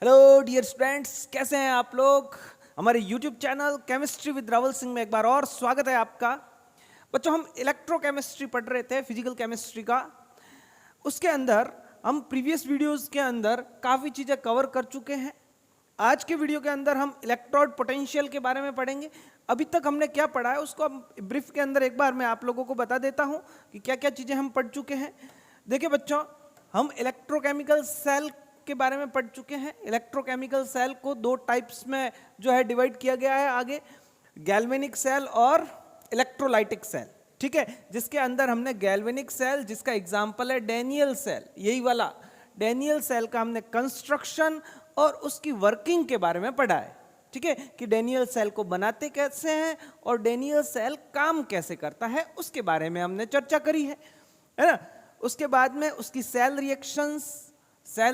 Hello dear students, कैसे हैं आप लोग। हमारे YouTube channel chemistry with Rawal Singh में एक बार और स्वागत है आपका। बच्चों, हम इलेक्ट्रोकेमिस्ट्री पढ़ रहे थे, फिजिकल केमिस्ट्री का। उसके अंदर हम प्रीवियस वीडियोस के अंदर काफ़ी चीज़ें कवर कर चुके हैं। आज के वीडियो के अंदर हम इलेक्ट्रोड पोटेंशियल के बारे में पढ़ेंगे। अभी तक हमने क्या पढ़ा है उसको हम ब्रीफ के अंदर एक बार मैं आप लोगों को बता देता हूँ कि क्या क्या चीज़ें हम पढ़ चुके हैं। देखिए बच्चों, हम इलेक्ट्रोकेमिकल सेल के बारे में पढ़ चुके हैं। इलेक्ट्रोकेमिकल सेल को दो टाइप्स में जो है डिवाइड किया गया है आगे, गैल्वेनिक सेल और इलेक्ट्रोलाइटिक सेल। ठीक है, जिसके अंदर हमने गैल्वेनिक सेल, जिसका एग्जांपल है डैनियल सेल, यही वाला डैनियल सेल का हमने कंस्ट्रक्शन और उसकी वर्किंग के बारे में पढ़ा है। ठीक है, कि डैनियल सेल को बनाते कैसे हैं और डैनियल सेल काम कैसे करता है, उसके बारे में हमने चर्चा करी है ना। उसके बाद में उसकी सेल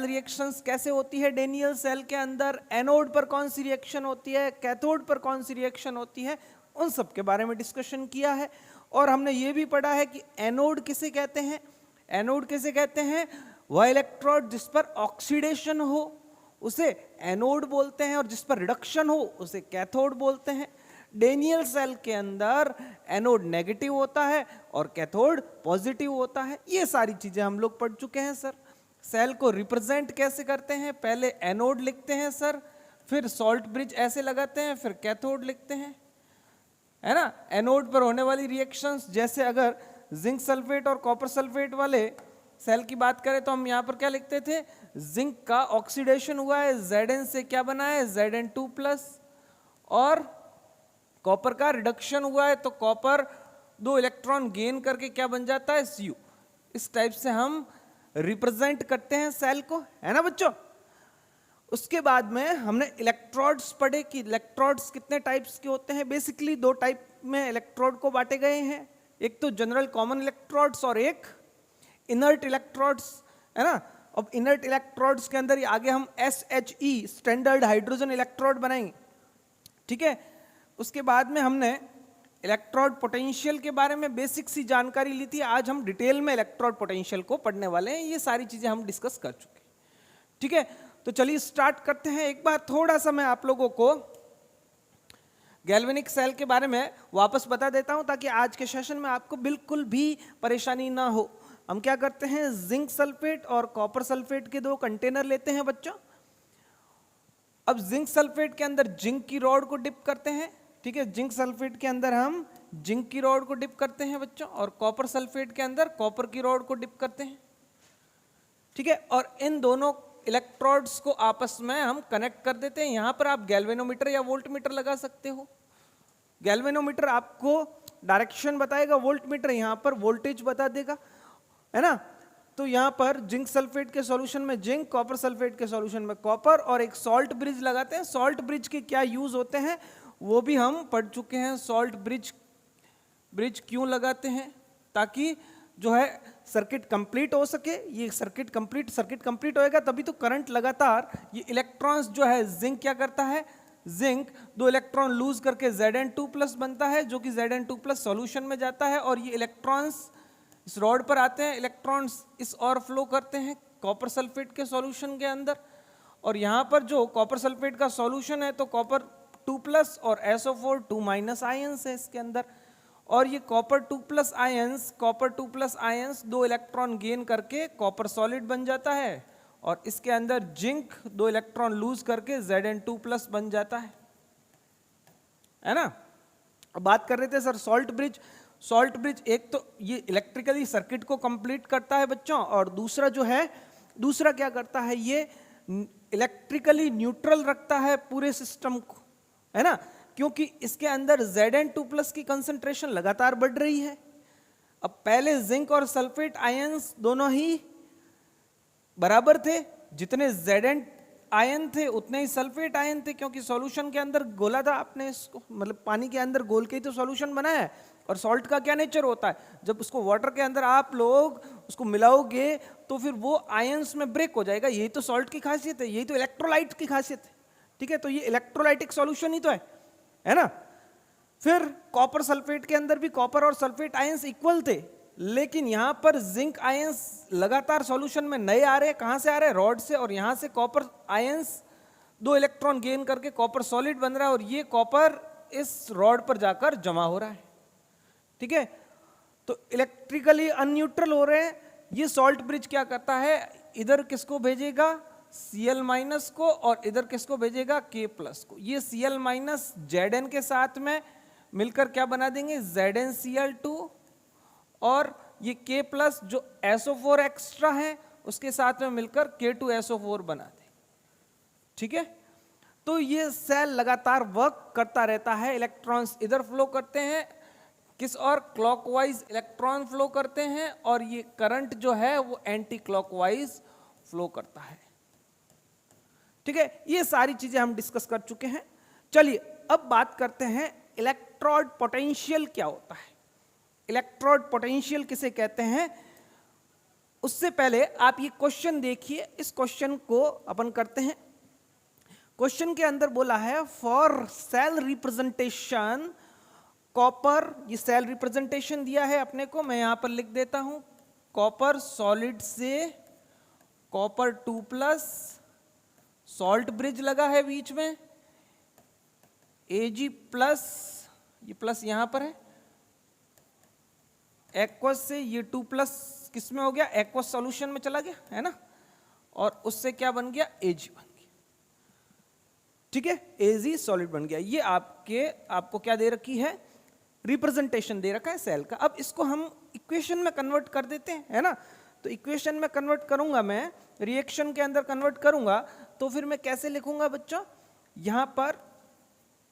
रिएक्शंस कैसे होती है डैनियल सेल के अंदर, एनोड पर कौन सी रिएक्शन होती है, कैथोड पर कौन सी रिएक्शन होती है, उन सब के बारे में डिस्कशन किया है। और हमने ये भी पढ़ा है कि एनोड किसे कहते हैं। एनोड किसे कहते हैं? वह इलेक्ट्रोड जिस पर ऑक्सीडेशन हो उसे एनोड बोलते हैं, और जिस पर रिडक्शन हो उसे कैथोड बोलते हैं। डैनियल सेल के अंदर एनोड नेगेटिव होता है और कैथोड पॉजिटिव होता है। ये सारी चीजें हम लोग पढ़ चुके हैं सर। सेल को रिप्रेजेंट कैसे करते हैं, पहले एनोड लिखते हैं सर, फिर सॉल्ट ब्रिज ऐसे लगाते हैं, फिर कैथोड लिखते हैं, है ना। एनोड पर होने वाली रिएक्शंस, जैसे अगर जिंक सल्फेट और कॉपर सल्फेट वाले सेल की बात करें तो हम यहाँ पर क्या लिखते थे, जिंक का ऑक्सीडेशन हुआ है, Zn से क्या बना है, Zn2+, और कॉपर का रिडक्शन हुआ है तो कॉपर 2 इलेक्ट्रॉन गेन करके क्या बन जाता है, Cu। इस टाइप से हम रिप्रेजेंट करते हैं सेल को, है ना बच्चों। उसके बाद में हमने इलेक्ट्रोड्स पढ़े कि इलेक्ट्रोड्स कितने टाइप्स के होते हैं। बेसिकली 2 टाइप में इलेक्ट्रोड को बांटे गए हैं, एक तो जनरल कॉमन इलेक्ट्रोड्स और एक इनर्ट इलेक्ट्रोड्स, है ना। अब इनर्ट इलेक्ट्रोड्स के अंदर आगे हम SHE स्टैंडर्ड हाइड्रोजन इलेक्ट्रोड बनाएंगे। ठीक है, उसके बाद में हमने इलेक्ट्रोड पोटेंशियल के बारे में बेसिक सी जानकारी ली थी। आज हम डिटेल में इलेक्ट्रोड पोटेंशियल को पढ़ने वाले हैं। ये सारी चीजें हम डिस्कस कर चुके हैं। ठीक है, तो चलिए स्टार्ट करते हैं। एक बार थोड़ा सा मैं आप लोगों को गैल्वेनिक सेल के बारे में वापस बता देता हूं ताकि आज के सेशन में आपको बिल्कुल भी परेशानी ना हो। हम क्या करते हैं, जिंक सल्फेट और कॉपर सल्फेट के 2 कंटेनर लेते हैं बच्चों। अब जिंक सल्फेट के अंदर जिंक की रॉड को डिप करते हैं। ठीक है, जिंक सल्फेट के अंदर हम जिंक की रॉड को डिप करते हैं बच्चों, और कॉपर सल्फेट के अंदर कॉपर की रॉड को डिप करते हैं। ठीक है, और इन दोनों इलेक्ट्रोड्स को आपस में हम कनेक्ट कर देते हैं। यहां पर आप गैल्वेनोमीटर या वोल्टमीटर लगा सकते हो। गैल्वेनोमीटर आपको डायरेक्शन बताएगा, वोल्टमीटर यहां पर वोल्टेज बता देगा, है ना। तो यहां पर जिंक सल्फेट के सॉल्यूशन में जिंक, कॉपर सल्फेट के सॉल्यूशन में कॉपर, और एक सॉल्ट ब्रिज लगाते हैं। सॉल्ट ब्रिज के क्या यूज होते हैं वो भी हम पढ़ चुके हैं। सॉल्ट ब्रिज क्यों लगाते हैं, ताकि जो है सर्किट कंप्लीट हो सके। ये सर्किट कंप्लीट होएगा तभी तो करंट लगातार, ये इलेक्ट्रॉन्स जो है, जिंक क्या करता है, जिंक 2 इलेक्ट्रॉन लूज करके Zn2+ बनता है, जो कि Zn2+ सॉल्यूशन में जाता है, और ये इलेक्ट्रॉन्स इस रॉड पर आते हैं, इलेक्ट्रॉन्स इस और फ्लो करते हैं कॉपर सल्फेट के सॉल्यूशन के अंदर। और यहाँ पर जो कॉपर सल्फेट का सॉल्यूशन है तो कॉपर 2+ और SO4 2- आयंस है इसके अंदर, और ये कॉपर 2+ आयंस 2 इलेक्ट्रॉन गेन करके कॉपर सॉलिड बन जाता है, और इसके अंदर जिंक 2 इलेक्ट्रॉन लूज करके Zn2+ बन जाता है ना। अब बात कर रहे थे सर सॉल्ट ब्रिज। एक तो ये इलेक्ट्रिकली सर्किट को कंप्लीट करता है बच्चों, और दूसरा क्या करता है, ये इलेक्ट्रिकली न्यूट्रल रखता है पूरे सिस्टम को, है ना। क्योंकि इसके अंदर Zn2+ की कंसंट्रेशन लगातार बढ़ रही है। अब पहले जिंक और सल्फेट आयंस दोनों ही बराबर थे, जितने Zn आयन थे उतने ही सल्फेट आयन थे, क्योंकि सॉल्यूशन के अंदर गोला था, आपने इसको मतलब पानी के अंदर गोल के ही तो सॉल्यूशन बनाया है। और सॉल्ट का क्या नेचर होता है, जब उसको वाटर के अंदर आप लोग उसको मिलाओगे तो फिर वो आयंस में ब्रेक हो जाएगा। यही तो सॉल्ट की खासियत है, यही तो इलेक्ट्रोलाइट की खासियत है। ठीक है, तो ये इलेक्ट्रोलाइटिक सॉल्यूशन ही तो है ना। फिर कॉपर सल्फेट के अंदर भी कॉपर और सल्फेट आयंस इक्वल थे, लेकिन यहां पर जिंक आयंस लगातार सॉल्यूशन में नए आ रहे हैं। कहां से आ रहे हैं, रॉड से, और यहां से कॉपर आयंस 2 इलेक्ट्रॉन गेन करके कॉपर सॉलिड बन रहा है और ये कॉपर इस रॉड पर जाकर जमा हो रहा है, ठीक है। तो इलेक्ट्रिकली अनन्यूट्रल हो रहे हैं। ये सॉल्ट ब्रिज क्या करता है, इधर किसको भेजेगा, Cl- को, और इधर किसको भेजेगा, K+ को। ये Cl- Zn के साथ में मिलकर क्या बना देंगे, ZnCl2, और ये K+ जो SO4 एक्स्ट्रा है उसके साथ में मिलकर K2SO4 बना दे, ठीक है। तो ये सेल लगातार वर्क करता रहता है, इलेक्ट्रॉन्स इधर फ्लो करते हैं, किस और क्लॉकवाइज इलेक्ट्रॉन फ्लो करते हैं, और ये करंट जो है वो एंटी क्लॉकवाइज फ्लो करता है, ठीक है। ये सारी चीजें हम डिस्कस कर चुके हैं। चलिए अब बात करते हैं इलेक्ट्रोड पोटेंशियल क्या होता है, इलेक्ट्रोड पोटेंशियल किसे कहते हैं। उससे पहले आप ये क्वेश्चन देखिए, इस क्वेश्चन को अपन करते हैं। क्वेश्चन के अंदर बोला है फॉर सेल रिप्रेजेंटेशन कॉपर, ये सेल रिप्रेजेंटेशन दिया है अपने को, मैं यहां पर लिख देता हूं, कॉपर सॉलिड से कॉपर 2+, सॉल्ट ब्रिज लगा है बीच में, Ag+, ये प्लस यहां पर है, एक्वस से ये 2+ किस में हो गया, एक्वस सॉल्यूशन में चला गया है ना, और उससे क्या बन गया, Ag बन गया, ठीक है, Ag सॉलिड बन गया। ये आपको क्या दे रखी है, रिप्रेजेंटेशन दे रखा है सेल का। अब इसको हम इक्वेशन में कन्वर्ट कर देते हैं, है ना। तो इक्वेशन में कन्वर्ट करूंगा मैं, रिएक्शन के अंदर कन्वर्ट करूंगा, तो फिर मैं कैसे लिखूंगा बच्चों, यहां पर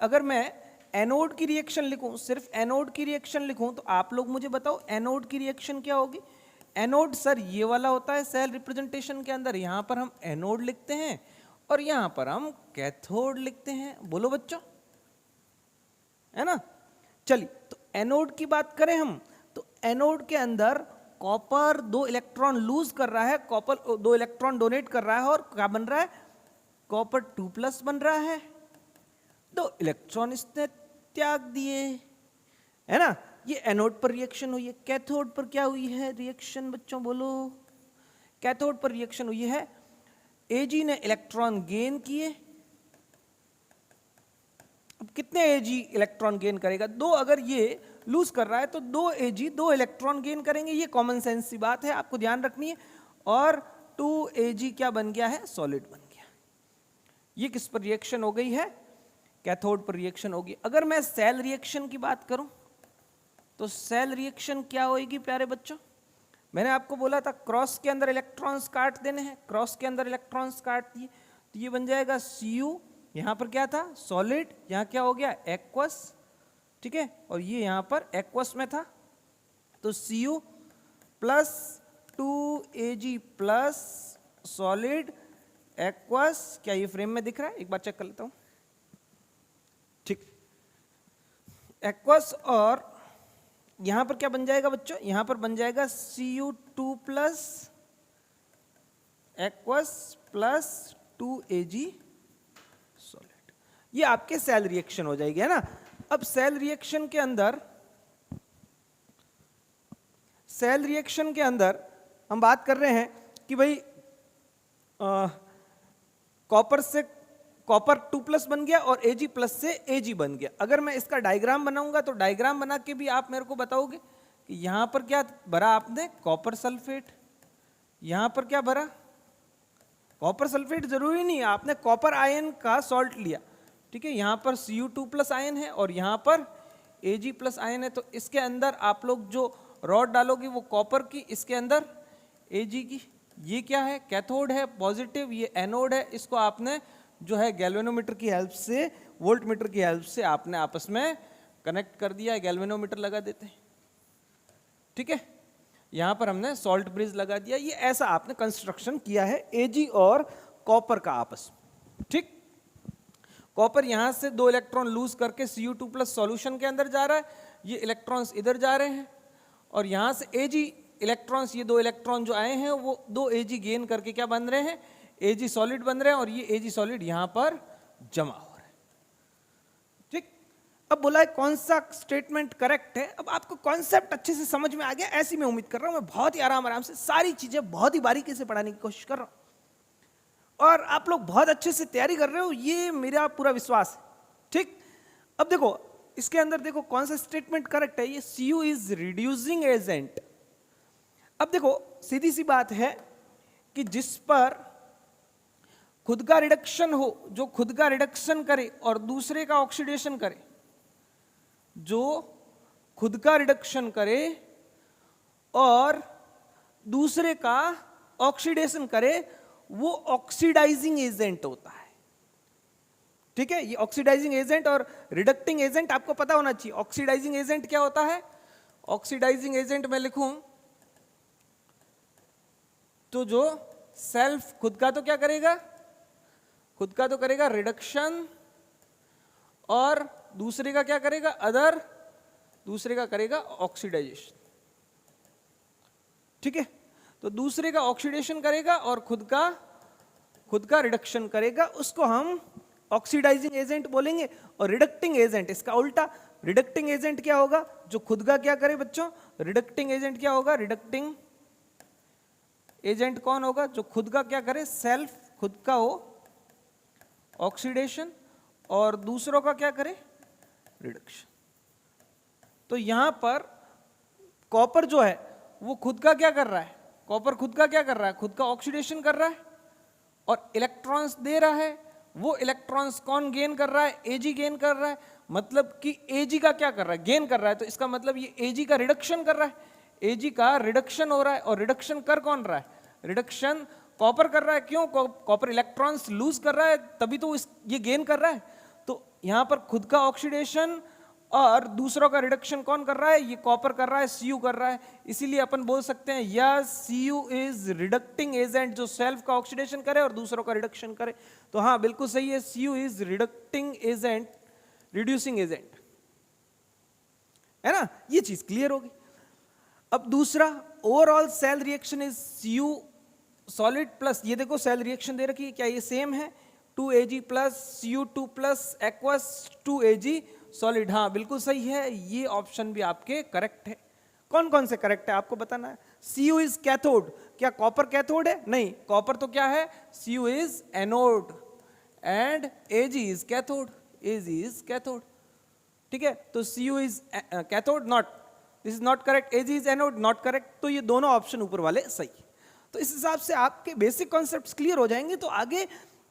अगर मैं एनोड की रिएक्शन लिखूं, सिर्फ एनोड की रिएक्शन लिखूं, तो आप लोग मुझे बताओ एनोड की रिएक्शन क्या होगी। एनोड सर ये वाला होता है सेल रिप्रेजेंटेशन के अंदर, यहां पर हम एनोड लिखते हैं और यहां पर हम कैथोड लिखते हैं, बोलो बच्चों, है ना। चलिए तो एनोड की बात करें हम, तो एनोड के अंदर कॉपर 2 इलेक्ट्रॉन लूज कर रहा है, कॉपर 2 इलेक्ट्रॉन डोनेट कर रहा है, और क्या बन रहा है, कॉपर 2+ बन रहा है, 2 इलेक्ट्रॉन इसने त्याग दिए, है ना। ये एनोड पर रिएक्शन हुई है। कैथोड पर क्या हुई है रिएक्शन बच्चों, बोलो। कैथोड पर रिएक्शन हुई है, Ag ने इलेक्ट्रॉन गेन किए। अब कितने Ag इलेक्ट्रॉन गेन करेगा, 2, अगर ये लूज कर रहा है तो 2 Ag 2 इलेक्ट्रॉन गेन करेंगे, ये कॉमन सेंस सी बात है, आपको ध्यान रखनी है। और 2 Ag क्या बन गया है, सॉलिड बन गया। ये किस पर रिएक्शन हो गई है, कैथोड पर रिएक्शन होगी। अगर मैं सेल रिएक्शन की बात करूं तो सेल रिएक्शन क्या होगी प्यारे बच्चों, मैंने आपको बोला था क्रॉस के अंदर इलेक्ट्रॉन्स काट देने हैं, क्रॉस के अंदर इलेक्ट्रॉन्स काट दिए तो ये बन जाएगा Cu, यहां पर क्या था सॉलिड, यहां क्या हो गया एक्वस, ठीक है, और ये यहां पर एक्वस में था, तो Cu plus 2Ag plus solid aqueous, क्या ये फ्रेम में दिख रहा है, एक बार चेक कर लेता हूं, ठीक, एक्वस, और यहां पर क्या बन जाएगा बच्चों, यहां पर बन जाएगा Cu2 plus aqueous plus 2Ag solid. ये आपके सेल रिएक्शन हो जाएगी, है ना। अब सेल रिएक्शन के अंदर हम बात कर रहे हैं कि भाई कॉपर 2+ बन गया और Ag+ से Ag बन गया। अगर मैं इसका डायग्राम बनाऊंगा तो डायग्राम बना के भी आप मेरे को बताओगे कि यहां पर क्या भरा आपने, कॉपर सल्फेट, यहां पर क्या भरा, कॉपर सल्फेट जरूरी नहीं है, आपने कॉपर आयन का सॉल्ट लिया, ठीक है, यहां पर Cu2+ आयन है और यहां पर Ag+ आयन है, तो इसके अंदर आप लोग जो रॉड डालोगे वो कॉपर की, इसके अंदर Ag की। ये क्या है, कैथोड है पॉजिटिव, ये एनोड है, इसको आपने जो है गैल्वेनोमीटर की हेल्प से, वोल्टमीटर की हेल्प से आपने आपस में कनेक्ट कर दिया है, गैल्वेनोमीटर लगा देते हैं, ठीक है। यहां पर हमने सॉल्ट ब्रिज लगा दिया, ये ऐसा आपने कंस्ट्रक्शन किया है Ag और कॉपर का आपस में, ठीक। कॉपर यहां से 2 इलेक्ट्रॉन लूज करके Cu2+ सॉल्यूशन के अंदर जा रहा है, ये इलेक्ट्रॉन्स इधर जा रहे हैं, और यहां से Ag इलेक्ट्रॉन्स, ये 2 इलेक्ट्रॉन जो आए हैं वो 2 Ag गेन करके क्या बन रहे हैं, Ag सॉलिड बन रहे हैं, और ये Ag सॉलिड यहां पर जमा हो रहा है, ठीक। अब बोला है कौन सा स्टेटमेंट करेक्ट है। अब आपको कॉन्सेप्ट अच्छे से समझ में आ गया, ऐसी मैं उम्मीद कर रहा हूं, मैं बहुत ही आराम से सारी चीजें बहुत ही बारीकी से पढ़ाने की कोशिश कर रहा हूं। और आप लोग बहुत अच्छे से तैयारी कर रहे हो, ये मेरा पूरा विश्वास है। ठीक, अब देखो इसके अंदर देखो कौन सा स्टेटमेंट करेक्ट है, ये Cu इज रिड्यूसिंग एजेंट। अब देखो सीधी सी बात है कि जिस पर खुद का रिडक्शन हो, जो खुद का रिडक्शन करे और दूसरे का ऑक्सीडेशन करे, जो खुद का रिडक्शन करे और दूसरे का ऑक्सीडेशन करे, वो ऑक्सीडाइजिंग एजेंट होता है। ठीक है, ये ऑक्सीडाइजिंग एजेंट और रिडक्टिंग एजेंट आपको पता होना चाहिए। ऑक्सीडाइजिंग एजेंट क्या होता है? ऑक्सीडाइजिंग एजेंट मैं लिखूं तो जो सेल्फ खुद का तो क्या करेगा, खुद का तो करेगा रिडक्शन, और दूसरे का क्या करेगा, अदर, दूसरे का करेगा ऑक्सीडाइजेशन। ठीक है, तो दूसरे का ऑक्सीडेशन करेगा और खुद का रिडक्शन करेगा, उसको हम ऑक्सीडाइजिंग एजेंट बोलेंगे। और रिडक्टिंग एजेंट इसका उल्टा, रिडक्टिंग एजेंट क्या होगा, जो खुद का क्या करे बच्चों, रिडक्टिंग एजेंट क्या होगा, रिडक्टिंग एजेंट कौन होगा, जो खुद का क्या करे, सेल्फ खुद का हो ऑक्सीडेशन और दूसरों का क्या करे, रिडक्शन। तो यहां पर कॉपर जो है वो खुद का क्या कर रहा है, कॉपर खुद का क्या कर रहा है, खुद का ऑक्सीडेशन कर रहा है और इलेक्ट्रॉन्स दे रहा है। वो इलेक्ट्रॉन्स कौन गेन कर रहा है, Ag गेन कर रहा है। मतलब कि Ag का क्या कर रहा है, गेन कर रहा है, तो इसका मतलब ये Ag का रिडक्शन कर रहा है, Ag का रिडक्शन हो रहा है। और रिडक्शन कर कौन रहा है, रिडक्शन कॉपर कर रहा है। क्यों, कॉपर इलेक्ट्रॉन्स लूज कर रहा है, तभी तो ये गेन कर रहा है। तो यहां पर खुद का ऑक्सीडेशन और दूसरों का रिडक्शन कौन कर रहा है, ये कॉपर कर रहा है, Cu कर रहा है। इसीलिए अपन बोल सकते हैं yes, Cu is reducing agent, जो सेल्फ का ऑक्सीडेशन करे और दूसरों का रिडक्शन करे। तो हाँ बिल्कुल सही है, Cu is reducing agent, reducing agent, है ना, ये चीज क्लियर होगी। अब दूसरा, overall cell reaction is Cu solid plus, ये देखो सेल रिएक्शन दे रखी है, क्या ये सेम है, 2Ag plus Cu2 plus aqueous 2Ag solid. हाँ बिल्कुल सही है, ये ऑप्शन भी आपके करेक्ट है। कौन कौन से करेक्ट है आपको बताना है। Cu इज कैथोड, क्या कॉपर कैथोड है, नहीं, कॉपर तो क्या है, Cu is anode and Ag is cathode, Ag is cathode. ठीक है, तो Cu is cathode, not, this is not correct, Ag is anode, not correct. तो ये दोनों ऑप्शन ऊपर वाले सही। तो इस हिसाब से आपके बेसिक कॉन्सेप्ट्स क्लियर हो जाएंगे। तो आगे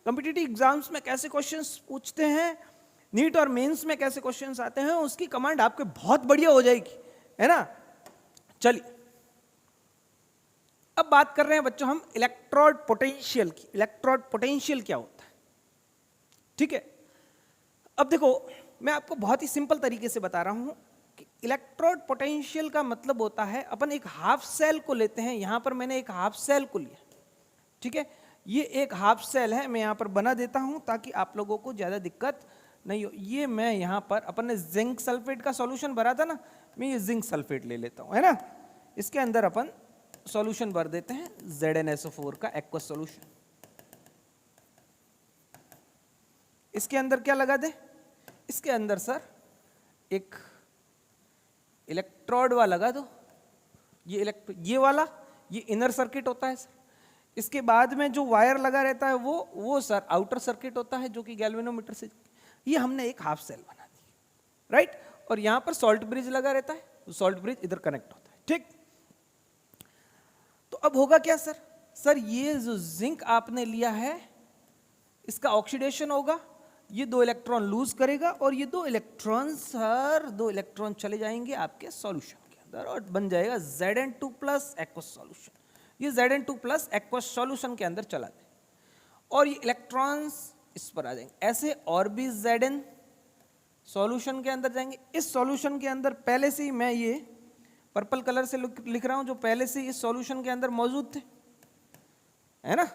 कॉम्पिटिटिव एग्जाम्स में कैसे क्वेश्चंस पूछते हैं, नीट और मेंस में कैसे क्वेश्चंस आते हैं, उसकी कमांड आपके बहुत बढ़िया हो जाएगी, है ना। चलिए अब बात कर रहे हैं बच्चों हम इलेक्ट्रोड पोटेंशियल की। इलेक्ट्रोड पोटेंशियल क्या होता है, ठीक है। अब देखो मैं आपको बहुत ही सिंपल तरीके से बता रहा हूं कि इलेक्ट्रोड पोटेंशियल का मतलब होता है, अपन एक हाफ सेल को लेते हैं, यहां पर मैंने एक हाफ सेल को लिया, ठीक है, ये एक हाफ सेल है, मैं यहां पर बना देता हूं ताकि आप लोगों को ज्यादा दिक्कत नहीं हो। ये मैं यहां पर अपन ने जिंक सल्फेट का सॉल्यूशन भरा था ना, मैं ये जिंक सल्फेट ले लेता हूं, है ना। इसके अंदर अपन सॉल्यूशन भर देते हैं ZnSO4 का एक्वस सॉल्यूशन। इसके अंदर क्या लगा दे, इसके अंदर सर एक इलेक्ट्रोड वाला लगा दो, ये वाला, ये इनर सर्किट होता है सर। इसके बाद में जो वायर लगा रहता है वो सर आउटर सर्किट होता है, जो कि गैल्वेनोमीटर से। ये हमने एक हाफ सेल बना दी, राइट। और यहां पर सॉल्ट ब्रिज लगा रहता है, तो सॉल्ट ब्रिज इधर कनेक्ट होता है, ठीक। तो अब होगा क्या सर, सर ये जो जिंक आपने लिया है इसका ऑक्सीडेशन होगा, ये 2 इलेक्ट्रॉन लूज करेगा और ये 2 इलेक्ट्रॉन सर 2 इलेक्ट्रॉन चले जाएंगे आपके सॉल्यूशन के अंदर और बन जाएगा Zn2 प्लस एक्वस सॉल्यूशन। ये Zn2 प्लस एक्वस सॉल्यूशन के अंदर चला दे और ये इलेक्ट्रॉन्स इस पर आ जाएंगे, ऐसे और भी Zn सॉल्यूशन के अंदर जाएंगे। इस सॉल्यूशन के अंदर पहले से ही मैं ये पर्पल कलर से लिख रहा हूं, जो पहले से इस सॉल्यूशन के अंदर मौजूद थे, है ना,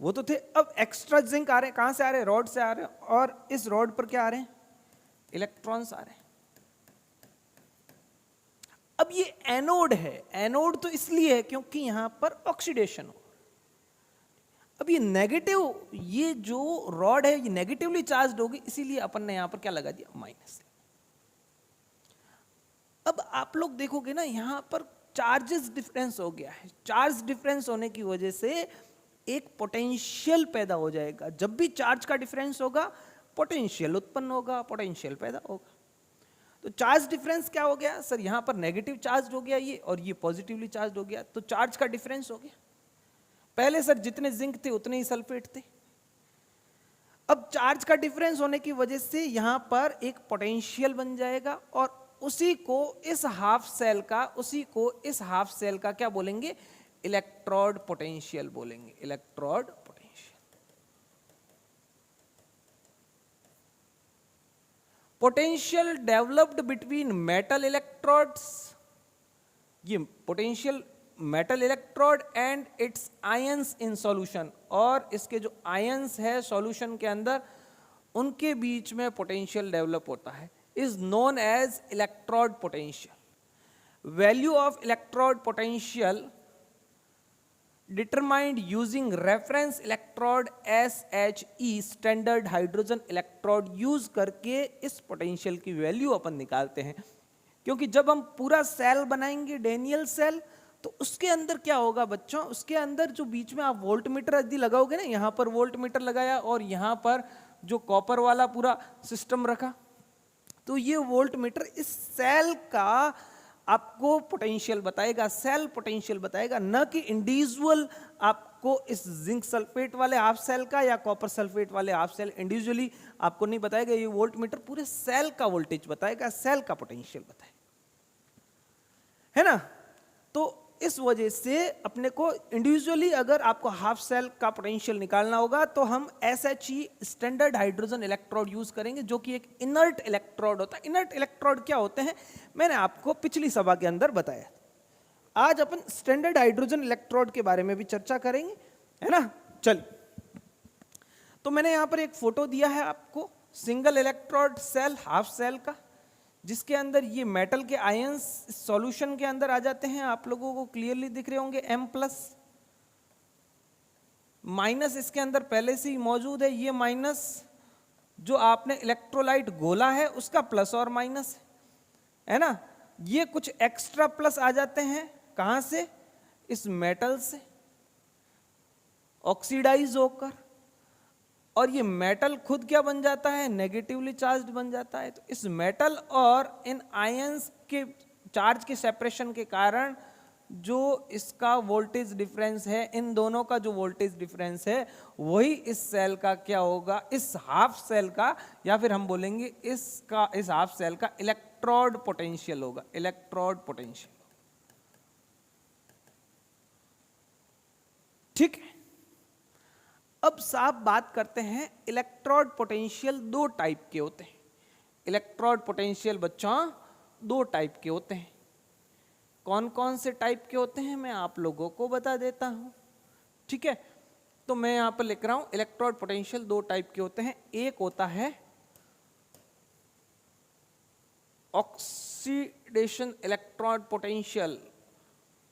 वो तो थे। अब एक्स्ट्रा जिंक आ रहे हैं, कहां से आ रहे हैं, रॉड से आ रहे हैं, और इस रॉड पर क्या आ रहे हैं, इलेक्ट्रॉन्स आ रहे हैं। अब ये एनोड है, एनोड तो इसलिए है क्योंकि यहां पर ऑक्सीडेशन हो। अब ये नेगेटिव, ये जो रॉड है ये नेगेटिवली चार्ज्ड होगी, इसीलिए अपन ने यहां पर क्या लगा दिया, माइनस। अब आप लोग देखोगे ना, यहां पर चार्जेस डिफरेंस हो गया है। चार्ज डिफरेंस होने की वजह से एक पोटेंशियल पैदा हो जाएगा। जब भी चार्ज का डिफरेंस होगा पोटेंशियल उत्पन्न होगा, पोटेंशियल पैदा होगा। तो चार्ज डिफरेंस क्या हो गया सर, यहां पर नेगेटिव चार्ज हो गया ये, और ये पॉजिटिवली चार्ज हो गया, तो चार्ज का डिफरेंस हो गया। पहले सर जितने जिंक थे उतने ही सल्फेट थे। अब चार्ज का डिफरेंस होने की वजह से यहां पर एक पोटेंशियल बन जाएगा, और उसी को इस हाफ सेल का क्या बोलेंगे, इलेक्ट्रोड पोटेंशियल बोलेंगे, electrode potential. Potential developed between metal electrodes, ये potential metal electrode and its ions in solution, और इसके जो आयंस है सॉल्यूशन के अंदर उनके बीच में पोटेंशियल डेवलप होता है, is known as electrode potential. Value of electrode potential determined using reference electrode SHE, standard hydrogen electrode use करके इस पोटेंशियल की वैल्यू अपन निकालते हैं। क्योंकि जब हम पूरा सेल बनाएंगे डेनियल सेल, तो उसके अंदर क्या होगा बच्चों, उसके अंदर जो बीच में आप वोल्ट मीटर यदि लगाओगे ना, यहां पर वोल्ट मीटर लगाया और यहां पर जो कॉपर वाला पूरा सिस्टम रखा, तो ये वोल्ट मीटर इस सेल का आपको पोटेंशियल बताएगा, सेल पोटेंशियल बताएगा, न कि इंडिविजुअल आपको इस जिंक सल्फेट वाले हाफ सेल का या कॉपर सल्फेट वाले हाफ सेल इंडिविजुअली आपको नहीं बताएगा। ये वोल्ट मीटर पूरे सेल का वोल्टेज बताएगा, सेल का पोटेंशियल बताएगा, है ना। तो इस वजह से अपने को इंडिविजुअली अगर आपको हाफ सेल का पोटेंशियल निकालना होगा तो हम SHE, standard hydrogen electrode use करेंगे, जो कि एक इनर्ट इलेक्ट्रोड होता है। इनर्ट इलेक्ट्रोड क्या होते हैं, मैंने आपको पिछली सभा के अंदर बताया। आज अपन स्टैंडर्ड हाइड्रोजन इलेक्ट्रोड के बारे में भी चर्चा करेंगे, है ना। चल, तो मैंने यहां पर एक फोटो दिया है आपको single electrode cell, half cell का, जिसके अंदर ये मेटल के आयंस सॉल्यूशन के अंदर आ जाते हैं। आप लोगों को क्लियरली दिख रहे होंगे, M+, माइनस इसके अंदर पहले से ही मौजूद है, ये माइनस जो आपने इलेक्ट्रोलाइट घोला है उसका प्लस और माइनस है ना। ये कुछ एक्स्ट्रा प्लस आ जाते हैं, कहां से, इस मेटल से ऑक्सीडाइज होकर, और ये मेटल खुद क्या बन जाता है, नेगेटिवली चार्ज्ड बन जाता है। तो इस मेटल और इन आयंस के चार्ज के सेपरेशन के कारण जो इसका वोल्टेज डिफरेंस है, इन दोनों का जो वोल्टेज डिफरेंस है, वही इस सेल का क्या होगा, इस हाफ सेल का, या फिर हम बोलेंगे इसका, इस हाफ सेल का इलेक्ट्रोड पोटेंशियल होगा, इलेक्ट्रोड पोटेंशियल। ठीक है। अब साहब बात करते हैं, इलेक्ट्रोड पोटेंशियल दो टाइप के होते हैं। इलेक्ट्रोड पोटेंशियल बच्चों दो टाइप के होते हैं। कौन कौन से टाइप के होते हैं मैं आप लोगों को बता देता हूं, ठीक है। तो मैं यहां पर लिख रहा हूं, इलेक्ट्रोड पोटेंशियल दो टाइप के होते हैं। एक होता है ऑक्सीडेशन इलेक्ट्रोड पोटेंशियल,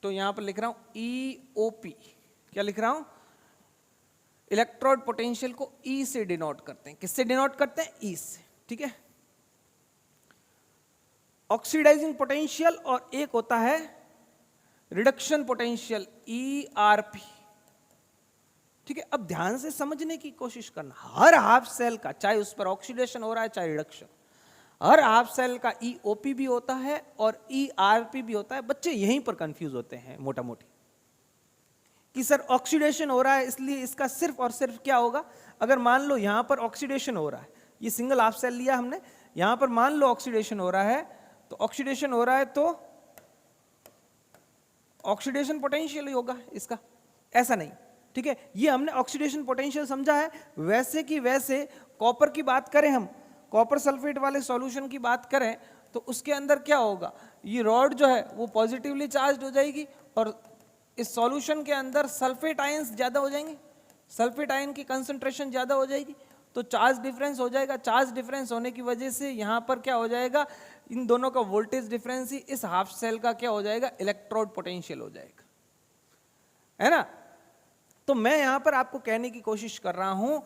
तो यहां पर लिख रहा हूं EOP। क्या लिख रहा हूं, इलेक्ट्रोड पोटेंशियल को E से डिनोट करते हैं। किससे डिनोट करते हैं, E से, ठीक है। ऑक्सीडाइजिंग पोटेंशियल, और एक होता है रिडक्शन पोटेंशियल, ERP, ठीक है। अब ध्यान से समझने की कोशिश करना, हर हाफ सेल का, चाहे उस पर ऑक्सीडेशन हो रहा है चाहे रिडक्शन, हर हाफ सेल का EOP भी होता है और ERP भी होता है। बच्चे यहीं पर कंफ्यूज होते हैं मोटा मोटी कि सर ऑक्सीडेशन हो रहा है इसलिए इसका सिर्फ और सिर्फ क्या होगा, अगर मान लो यहां पर ऑक्सीडेशन हो रहा है, ये सिंगल हाफ सेल लिया हमने, यहां पर मान लो ऑक्सीडेशन हो रहा है, तो ऑक्सीडेशन हो रहा है तो ऑक्सीडेशन पोटेंशियल ही होगा इसका, ऐसा नहीं, ठीक है। ये हमने ऑक्सीडेशन पोटेंशियल समझा है। वैसे कि वैसे कॉपर की बात करें, हम कॉपर सल्फेट वाले सॉल्यूशन की बात करें, तो उसके अंदर क्या होगा, ये रॉड जो है वो पॉजिटिवली चार्ज हो जाएगी, और इस सॉल्यूशन के अंदर सल्फेट आयंस ज्यादा हो जाएंगे, सल्फेट आयन की कंसंट्रेशन ज्यादा हो जाएगी, तो चार्ज डिफरेंस हो जाएगा। चार्ज डिफरेंस होने की वजह से यहां पर क्या हो जाएगा, इन दोनों का वोल्टेज डिफरेंस ही इस हाफ सेल का क्या हो जाएगा, इलेक्ट्रोड पोटेंशियल हो जाएगा, है ना। तो मैं यहां पर आपको कहने की कोशिश कर रहा हूं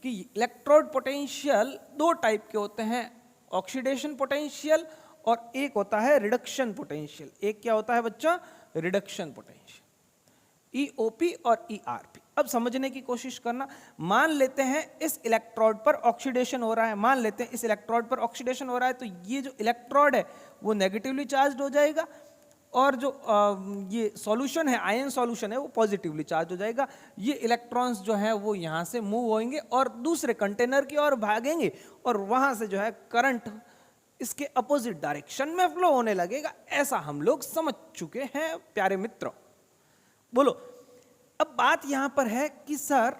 कि इलेक्ट्रोड पोटेंशियल दो टाइप के होते हैं, ऑक्सीडेशन पोटेंशियल और एक होता है रिडक्शन पोटेंशियल। एक क्या होता है बच्चा, रिडक्शन पोटेंशियल। EOP और ERP। अब समझने की कोशिश करना। मान लेते हैं इस इलेक्ट्रोड पर ऑक्सीडेशन हो रहा है, मान लेते हैं इस इलेक्ट्रोड पर ऑक्सीडेशन हो रहा है, तो ये जो इलेक्ट्रोड है वो नेगेटिवली चार्ज हो जाएगा और जो ये सॉल्यूशन है, आयन सॉल्यूशन है, वो पॉजिटिवली चार्ज हो जाएगा। ये इलेक्ट्रॉन्स जो है वो यहाँ से मूव होंगे और दूसरे कंटेनर की ओर भागेंगे और वहां से जो है करंट इसके अपोजिट डायरेक्शन में फ्लो होने लगेगा। ऐसा हम लोग समझ चुके हैं प्यारे मित्रों। बोलो, अब बात यहां पर है कि सर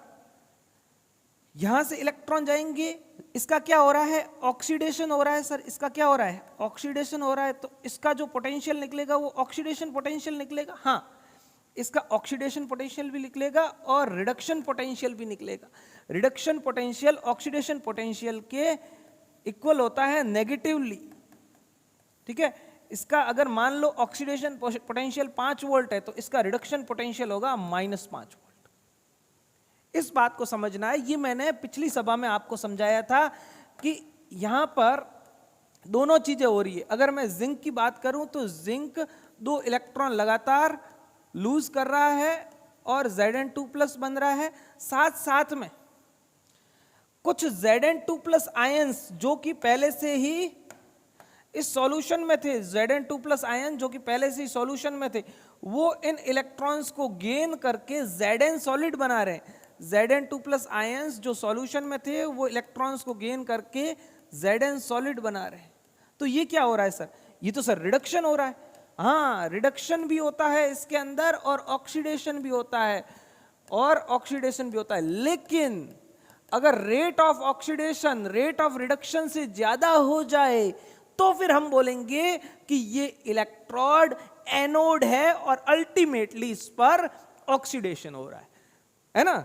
यहां से इलेक्ट्रॉन जाएंगे, इसका क्या हो रहा है? ऑक्सीडेशन हो रहा है। सर इसका क्या हो रहा है? ऑक्सीडेशन हो रहा है। तो इसका जो पोटेंशियल निकलेगा वो ऑक्सीडेशन पोटेंशियल निकलेगा। हाँ, इसका ऑक्सीडेशन पोटेंशियल भी निकलेगा और रिडक्शन पोटेंशियल भी निकलेगा। रिडक्शन पोटेंशियल ऑक्सीडेशन पोटेंशियल के इक्वल होता है नेगेटिवली। ठीक है, इसका अगर मान लो ऑक्सीडेशन पोटेंशियल 5 वोल्ट है तो इसका रिडक्शन पोटेंशियल होगा -5 वोल्ट। इस बात को समझना है। ये मैंने पिछली सभा में आपको समझाया था कि यहां पर दोनों चीजें हो रही है। अगर मैं जिंक की बात करूं तो जिंक 2 इलेक्ट्रॉन लगातार लूज कर रहा है और Zn2+ बन रहा है। साथ साथ में कुछ Zn2+ आयंस जो कि पहले से ही इस सॉल्यूशन में थे, Zn2+ आयन जो कि पहले से ही सॉल्यूशन में थे, वो इन इलेक्ट्रॉन्स को गेन करके Zn सॉलिड बना रहे हैं। Zn2+ आयंस जो सॉल्यूशन में थे वो इलेक्ट्रॉन्स को गेन करके Zn सॉलिड बना रहे हैं। तो ये क्या हो रहा है सर? ये तो सर रिडक्शन हो रहा है। हाँ, रिडक्शन भी होता है इसके अंदर और ऑक्सीडेशन भी होता है और ऑक्सीडेशन भी होता है। लेकिन अगर rate of oxidation rate of reduction से ज्यादा हो जाए तो फिर हम बोलेंगे कि ये इलेक्ट्रोड एनोड है और अल्टीमेटली इस पर ऑक्सीडेशन हो रहा है ना?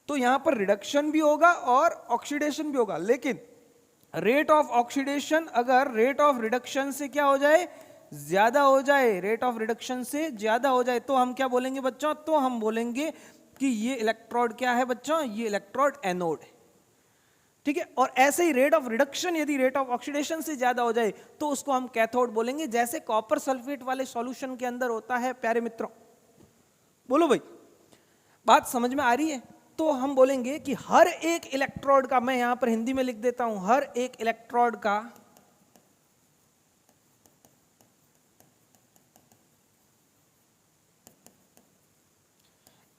तो यहां पर रिडक्शन भी होगा और ऑक्सीडेशन भी होगा। लेकिन रेट ऑफ ऑक्सीडेशन अगर रेट ऑफ रिडक्शन से क्या हो जाए? ज्यादा हो जाए, रेट ऑफ रिडक्शन से ज्यादा हो जाए, तो हम क्या बोलेंगे बच्चों? तो हम बोलेंगे कि ये इलेक्ट्रोड क्या है बच्चों? ये इलेक्ट्रोड एनोड है। ठीक है, और ऐसे ही रेट ऑफ रिडक्शन यदि रेट ऑफ ऑक्सीडेशन से ज्यादा हो जाए तो उसको हम कैथोड बोलेंगे, जैसे कॉपर सल्फेट वाले सॉल्यूशन के अंदर होता है प्यारे मित्रों। बोलो भाई, बात समझ में आ रही है? तो हम बोलेंगे कि हर एक इलेक्ट्रोड का, मैं यहां पर हिंदी में लिख देता हूं, हर एक इलेक्ट्रोड का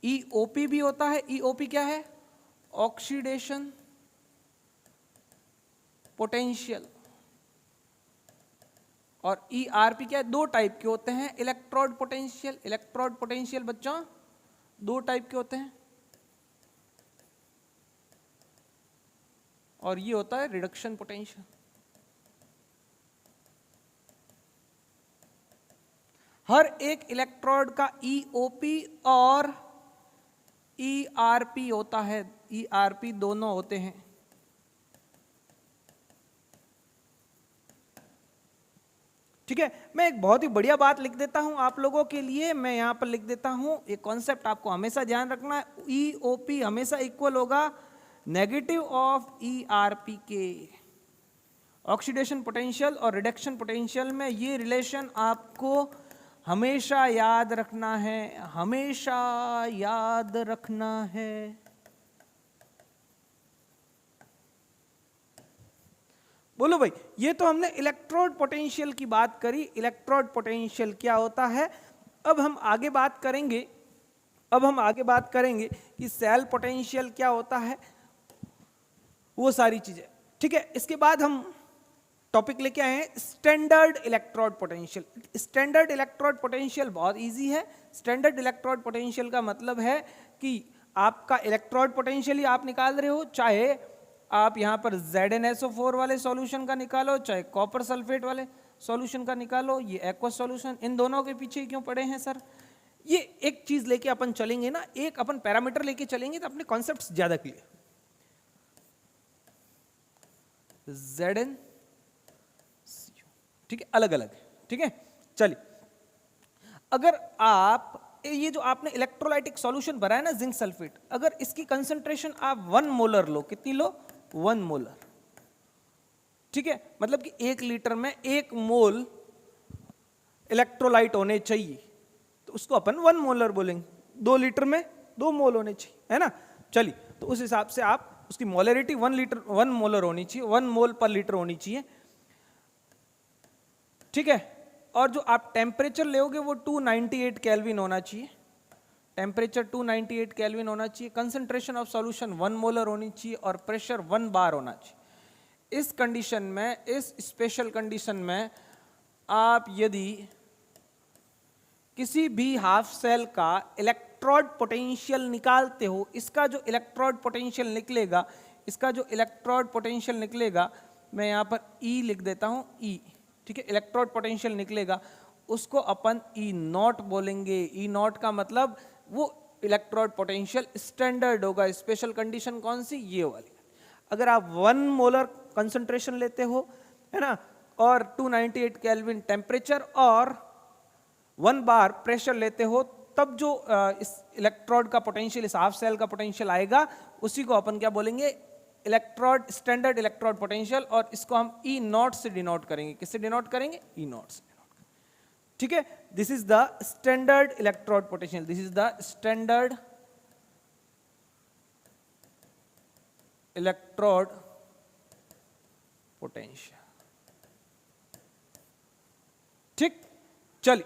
EOP भी होता है। EOP क्या है? Oxidation potential. और ERP क्या है? 2 टाइप के होते हैं। इलेक्ट्रोड पोटेंशियल, इलेक्ट्रोड पोटेंशियल बच्चों 2 टाइप के होते हैं और ये होता है रिडक्शन पोटेंशियल। हर एक इलेक्ट्रोड का EOP और ERP होता है। ERP दोनों होते हैं। ठीक है, मैं एक बहुत ही बढ़िया बात लिख देता हूं आप लोगों के लिए। मैं यहां पर लिख देता हूं, एक कॉन्सेप्ट आपको हमेशा ध्यान रखना है। EOP हमेशा इक्वल होगा नेगेटिव ऑफ ERP के। ऑक्सीडेशन पोटेंशियल और रिडक्शन पोटेंशियल में ये रिलेशन आपको हमेशा याद रखना है, हमेशा याद रखना है। बोलो भाई, ये तो हमने इलेक्ट्रोड पोटेंशियल की बात करी। इलेक्ट्रोड पोटेंशियल क्या होता है? अब हम आगे बात करेंगे, कि सेल पोटेंशियल क्या होता है, वो सारी चीजें। ठीक है, इसके बाद हम टॉपिक लेके आए हैं standard electrode potential. Standard electrode potential बहुत इजी है। स्टैंडर्ड इलेक्ट्रोड पोटेंशियल का मतलब है कि आपका इलेक्ट्रोड पोटेंशियल ही आप निकाल रहे हो, चाहे आप यहां पर ZnSO4 वाले सॉल्यूशन का निकालो, चाहे कॉपर सल्फेट वाले सॉल्यूशन का निकालो, ये एक्वस सॉल्यूशन, इन दोनों के पीछे क्यों पड़े हैं सर? ये एक चीज लेके अपन चलेंगे ना, एक अपन पैरामीटर लेके चलेंगे तो अपने कॉन्सेप्ट्स ज्यादा क्लियर। Zn, ठीक है, अलग अलग। ठीक है, चलिए, अगर आप ये जो आपने इलेक्ट्रोलाइटिक सॉल्यूशन भरा है ना जिंक सल्फेट, अगर इसकी कंसंट्रेशन आप 1 मोलर लो, कितनी लो? 1 मोलर। ठीक है, मतलब कि 1 लीटर में 1 मोल इलेक्ट्रोलाइट होने चाहिए, तो उसको अपन 1 मोलर बोलेंगे। 2 लीटर में 2 मोल होने चाहिए, है ना। चलिए, तो उस हिसाब से आप उसकी मोलरिटी 1 मोलर होनी चाहिए, 1 मोल पर लीटर होनी चाहिए, ठीक है। और जो आप टेम्परेचर लोगे वो 298 केल्विन होना चाहिए, टेम्परेचर 298 केल्विन होना चाहिए, कंसंट्रेशन ऑफ सॉल्यूशन 1 मोलर होनी चाहिए और प्रेशर 1 बार होना चाहिए। इस कंडीशन में, इस स्पेशल कंडीशन में आप यदि किसी भी हाफ सेल का इलेक्ट्रोड पोटेंशियल निकालते हो, इसका जो इलेक्ट्रोड पोटेंशियल निकलेगा, इसका जो इलेक्ट्रोड पोटेंशियल निकलेगा, मैं यहाँ पर E लिख देता हूँ, E, ठीक है, इलेक्ट्रोड पोटेंशियल निकलेगा, उसको अपन E नॉट बोलेंगे। E नॉट का मतलब वो इलेक्ट्रोड पोटेंशियल स्टैंडर्ड होगा। स्पेशल कंडीशन कौन सी? ये वाली। अगर आप 1 मोलर कंसंट्रेशन लेते हो, है ना, और 298 केल्विन टेम्परेचर और 1 बार प्रेशर लेते हो, तब जो इस इलेक्ट्रोड का पोटेंशियल, इस हाफ सेल का पोटेंशियल आएगा, उसी को अपन क्या बोलेंगे? Electrode, standard electrode potential. और इसको हम E नॉट से डिनोट करेंगे। किससे डिनोट करेंगे? E नॉट से, ठीक है। This is the standard electrode potential, this is the standard electrode potential, ठीक। चलिए,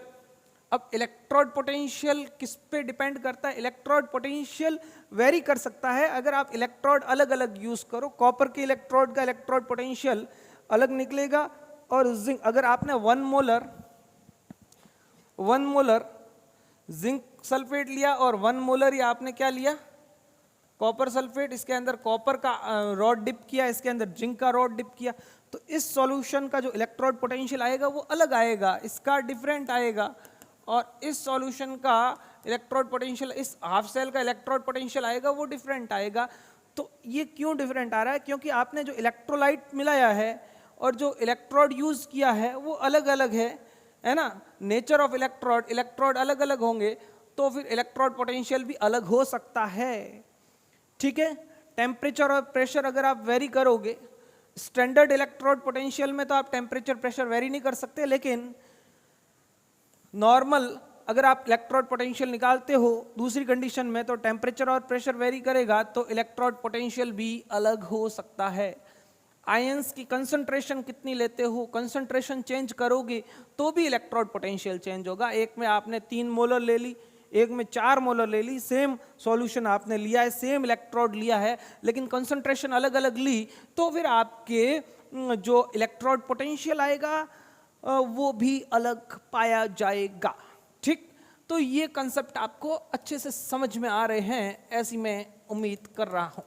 अब इलेक्ट्रोड पोटेंशियल किस पे डिपेंड करता है? इलेक्ट्रोड पोटेंशियल वेरी कर सकता है अगर आप इलेक्ट्रोड अलग अलग यूज करो। कॉपर के इलेक्ट्रोड का इलेक्ट्रोड पोटेंशियल अलग निकलेगा, और जिंक, अगर आपने 1 मोलर जिंक सल्फेट लिया और 1 मोलर या आपने क्या लिया? कॉपर सल्फेट, इसके अंदर कॉपर का रॉड डिप किया, इसके अंदर जिंक का रॉड डिप किया, तो इस सॉल्यूशन का जो इलेक्ट्रोड पोटेंशियल आएगा वो अलग आएगा, इसका डिफरेंट आएगा। और इस सॉल्यूशन का इलेक्ट्रोड पोटेंशियल, इस हाफ सेल का इलेक्ट्रोड पोटेंशियल आएगा वो डिफरेंट आएगा। तो ये क्यों डिफरेंट आ रहा है? क्योंकि आपने जो इलेक्ट्रोलाइट मिलाया है और जो इलेक्ट्रोड यूज किया है वो अलग अलग है ना। नेचर ऑफ इलेक्ट्रोड अलग अलग होंगे, तो फिर इलेक्ट्रोड पोटेंशियल भी अलग हो सकता है, ठीक है। टेम्परेचर और प्रेशर अगर आप वेरी करोगे, स्टैंडर्ड इलेक्ट्रोड पोटेंशियल में तो आप टेम्परेचर प्रेशर वेरी नहीं कर सकते, लेकिन नॉर्मल अगर आप इलेक्ट्रोड पोटेंशियल निकालते हो दूसरी कंडीशन में, तो टेम्परेचर और प्रेशर वेरी करेगा, तो इलेक्ट्रोड पोटेंशियल भी अलग हो सकता है। आयंस की कंसंट्रेशन कितनी लेते हो, कंसंट्रेशन चेंज करोगे तो भी इलेक्ट्रोड पोटेंशियल चेंज होगा। एक में आपने 3 मोलर ले ली, एक में 4 मोलर ले ली, सेम सॉल्यूशन आपने लिया है, सेम इलेक्ट्रोड लिया है, लेकिन कंसंट्रेशन अलग अलग ली, तो फिर आपके जो इलेक्ट्रोड पोटेंशियल आएगा वो भी अलग पाया जाएगा, ठीक। तो ये कंसेप्ट आपको अच्छे से समझ में आ रहे हैं, ऐसी मैं उम्मीद कर रहा हूं।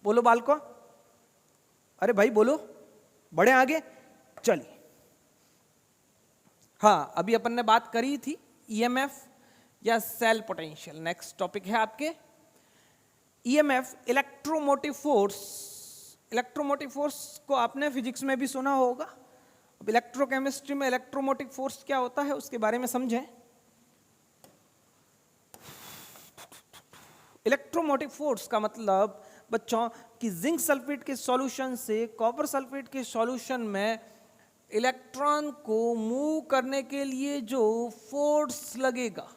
बोलो बालको, अरे भाई बोलो, बढ़े आगे। चलिए, हाँ, अभी अपन ने बात करी थी ईएमएफ या सेल पोटेंशियल। नेक्स्ट टॉपिक है आपके EMF, electromotive force. Electromotive force को आपने फिजिक्स में भी सुना होगा। अब इलेक्ट्रोकेमिस्ट्री में इलेक्ट्रोमोटिव फोर्स क्या होता है उसके बारे में समझें। इलेक्ट्रोमोटिव फोर्स का मतलब बच्चों कि जिंक सल्फेट के सॉल्यूशन से कॉपर सल्फेट के सॉल्यूशन में इलेक्ट्रॉन को मूव करने के लिए जो फोर्स लगेगा,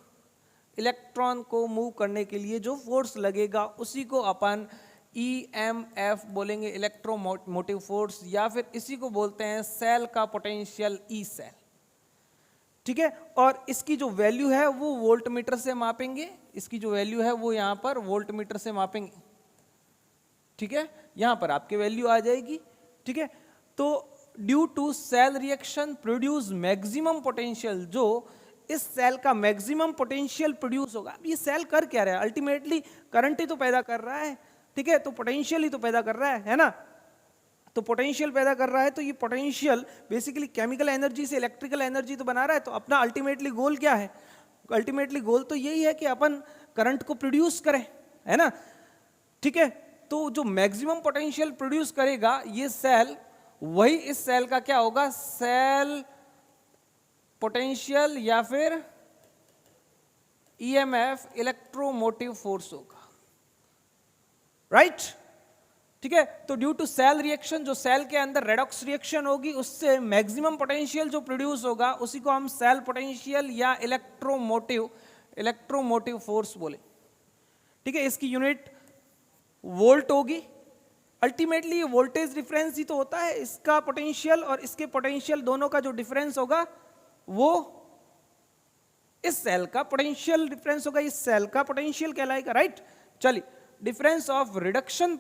इलेक्ट्रॉन को मूव करने के लिए जो फोर्स लगेगा, उसी को अपन EMF बोलेंगे, इलेक्ट्रोमोटिव फोर्स, या फिर इसी को बोलते हैं सेल का पोटेंशियल, ई सेल, ठीक है। और इसकी जो वैल्यू है वो वोल्ट मीटर से मापेंगे, इसकी जो वैल्यू है वो यहाँ पर वोल्ट मीटर से मापेंगे, ठीक है। यहाँ पर आपकी वैल्यू आ जाएगी, ठीक है। तो due to cell reaction produce maximum potential, जो इस सेल का मैक्सिमम पोटेंशियल प्रोड्यूस होगा। अब ये सेल कर क्या रहा है? अल्टीमेटली करंट ही तो पैदा कर रहा है, ठीक है। तो पोटेंशियल ही तो पैदा कर रहा है ना। तो पोटेंशियल पैदा कर रहा है, तो ये पोटेंशियल बेसिकली केमिकल एनर्जी से इलेक्ट्रिकल एनर्जी तो बना रहा है। तो अपना अल्टीमेटली गोल क्या है? अल्टीमेटली गोल तो यही है कि अपन करंट को प्रोड्यूस करें, है ना, ठीक है। तो जो मैक्सिमम पोटेंशियल प्रोड्यूस करेगा ये सेल, वही इस सेल का क्या होगा? सेल पोटेंशियल या फिर ईएमएफ, इलेक्ट्रोमोटिव फोर्स होगा, राइट, ठीक है। तो ड्यू टू सेल रिएक्शन, जो सेल के अंदर रेडॉक्स रिएक्शन होगी, उससे मैक्सिमम पोटेंशियल जो प्रोड्यूस होगा उसी को हम सेल पोटेंशियल या इलेक्ट्रोमोटिव इलेक्ट्रोमोटिव फोर्स बोले, ठीक है। इसकी यूनिट वोल्ट होगी। अल्टीमेटली ये वोल्टेज डिफरेंस ही तो होता है, इसका पोटेंशियल और इसके पोटेंशियल दोनों का जो डिफरेंस होगा वो इस सेल का पोटेंशियल डिफरेंस होगा, इस सेल का पोटेंशियल कहलाएगा, राइट। चलिए, डिफरेंस ऑफ रिडक्शन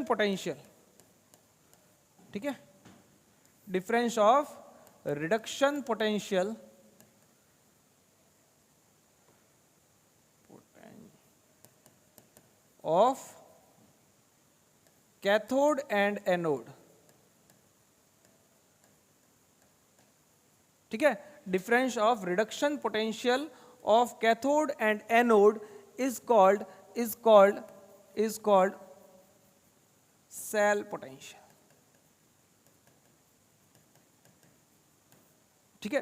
पोटेंशियल, ठीक है, difference of reduction potential of cathode and anode, ठीक है। Difference of reduction potential of cathode and anode is called cell potential, ठीक है,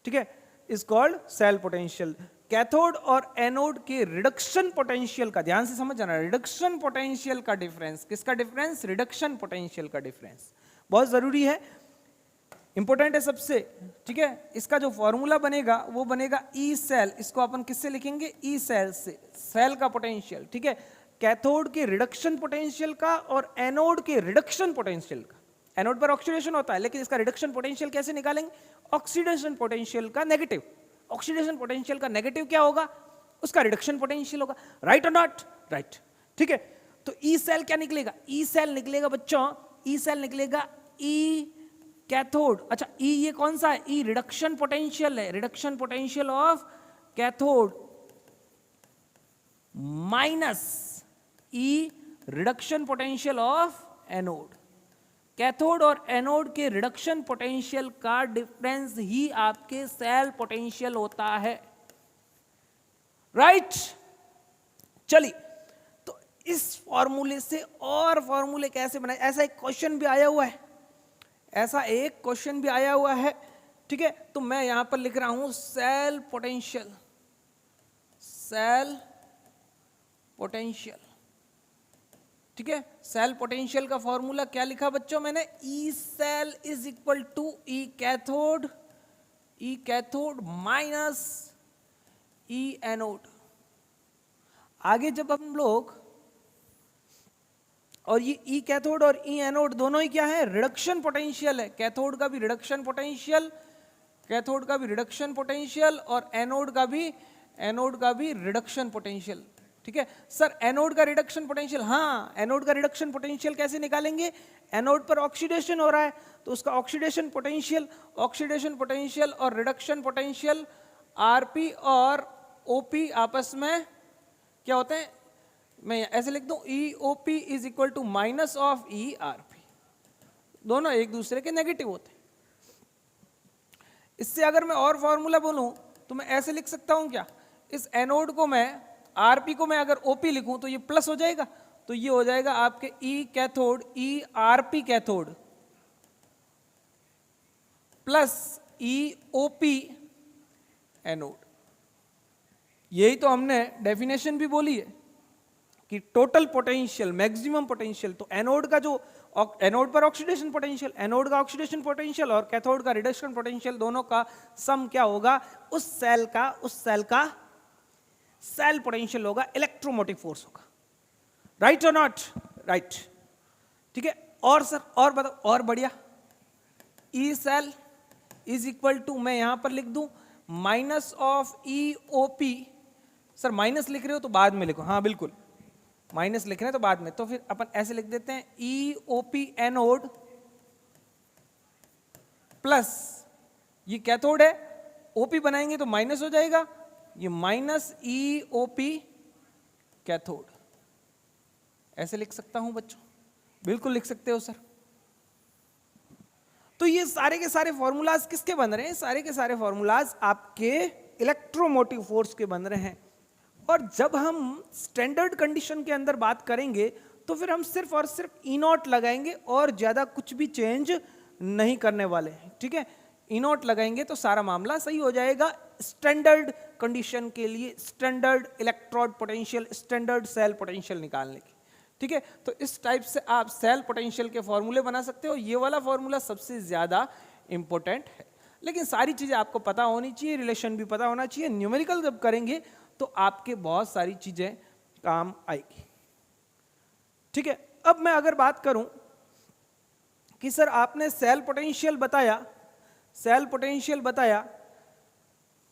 ठीक है, is called cell potential. Cathode और एनोड के रिडक्शन पोटेंशियल का, ध्यान से समझ जाना, रिडक्शन पोटेंशियल का डिफरेंस, किसका डिफरेंस, रिडक्शन पोटेंशियल का डिफरेंस, बहुत जरूरी है, इंपॉर्टेंट है सबसे, ठीक है। इसका जो फॉर्मूला बनेगा वो बनेगा ई सेल, इसको अपन किससे लिखेंगे, ई सेल से, सेल का पोटेंशियल, ठीक है। कैथोड के रिडक्शन पोटेंशियल का और एनोड के रिडक्शन पोटेंशियल का, एनोड पर ऑक्सीडेशन होता है लेकिन इसका रिडक्शन पोटेंशियल कैसे निकालेंगे, ऑक्सीडेशन पोटेंशियल का नेगेटिव, ऑक्सीडेशन पोटेंशियल का नेगेटिव क्या होगा, उसका रिडक्शन पोटेंशियल होगा, राइट और नॉट, राइट, ठीक है। तो ई सेल क्या निकलेगा, ई सेल निकलेगा बच्चों, ई सेल निकलेगा ई कैथोड, अच्छा ई ये कौन सा है, ई रिडक्शन पोटेंशियल है, reduction potential of cathode minus E reduction potential of anode. Cathode और एनोड के रिडक्शन पोटेंशियल का डिफरेंस ही आपके सेल पोटेंशियल होता है, राइट। चलिए, तो इस फॉर्मूले से और फॉर्मूले कैसे बनाए, ऐसा एक क्वेश्चन भी आया हुआ है, ऐसा एक क्वेश्चन भी आया हुआ है, ठीक है। तो मैं यहां पर लिख रहा हूं सेल पोटेंशियल, सेल पोटेंशियल, ठीक है। सेल पोटेंशियल का फॉर्मूला क्या लिखा बच्चों मैंने, E cell is equal to E cathode minus E anode. आगे जब हम लोग, और ये ई कैथोड और ई एनोड दोनों ही क्या है, रिडक्शन पोटेंशियल है, कैथोड का भी रिडक्शन पोटेंशियल, कैथोड का भी रिडक्शन पोटेंशियल और एनोड का भी रिडक्शन पोटेंशियल, ठीक है। सर एनोड का रिडक्शन पोटेंशियल, हाँ एनोड का रिडक्शन पोटेंशियल कैसे निकालेंगे, एनोड पर ऑक्सीडेशन हो रहा है तो उसका ऑक्सीडेशन पोटेंशियल और रिडक्शन पोटेंशियल आरपी और ओपी आपस में क्या होते हैं, मैं ऐसे लिख दूं EOP is equal to minus of ERP, दोनों एक दूसरे के नेगेटिव होते हैं। इससे अगर मैं और फॉर्मूला बोलूं तो मैं ऐसे लिख सकता हूं क्या, इस एनोड को मैं, आरपी को मैं अगर ओपी लिखूं तो ये प्लस हो जाएगा, तो ये हो जाएगा आपके ई cathode ERP cathode plus EOP anode. यही तो हमने डेफिनेशन भी बोली है कि टोटल पोटेंशियल, मैक्सिमम पोटेंशियल, तो एनोड का जो, एनोड पर ऑक्सीडेशन पोटेंशियल, एनोड का ऑक्सीडेशन पोटेंशियल और कैथोड का रिडक्शन पोटेंशियल, दोनों का सम क्या होगा, उस सेल का सेल पोटेंशियल होगा, इलेक्ट्रोमोटिव फोर्स होगा, राइट और नॉट, राइट, ठीक है। और सर और बताओ, और बढ़िया, ई सेल इज इक्वल टू, मैं यहां पर लिख दूं minus of EOP, sir minus लिख रहे हो तो बाद में लिखो, हाँ बिल्कुल माइनस लिख रहे हैं तो बाद में, तो फिर अपन ऐसे लिख देते हैं EOP एनोड प्लस, ये कैथोड है, OP बनाएंगे तो माइनस हो जाएगा, ये माइनस EOP कैथोड, ऐसे लिख सकता हूं बच्चों, बिल्कुल लिख सकते हो सर। तो ये सारे के सारे फॉर्मूलाज किसके बन रहे हैं, सारे के सारे फॉर्मूलाज आपके इलेक्ट्रोमोटिव फोर्स के बन रहे हैं। और जब हम स्टैंडर्ड कंडीशन के अंदर बात करेंगे तो फिर हम सिर्फ और सिर्फ E0 लगाएंगे और ज्यादा कुछ भी चेंज नहीं करने वाले हैं, ठीक है। E0 लगाएंगे तो सारा मामला सही हो जाएगा, स्टैंडर्ड कंडीशन के लिए, standard electrode potential, standard cell potential निकालने की, ठीक है। तो इस टाइप से आप सेल पोटेंशियल के फॉर्मूले बना सकते हो, ये वाला फॉर्मूला सबसे ज्यादा इंपॉर्टेंट है, लेकिन सारी चीजें आपको पता होनी चाहिए, रिलेशन भी पता होना चाहिए। न्यूमेरिकल जब करेंगे तो आपके बहुत सारी चीजें काम आएगी। ठीक है, अब मैं अगर बात करूं कि सर आपने सेल पोटेंशियल बताया, सेल पोटेंशियल बताया,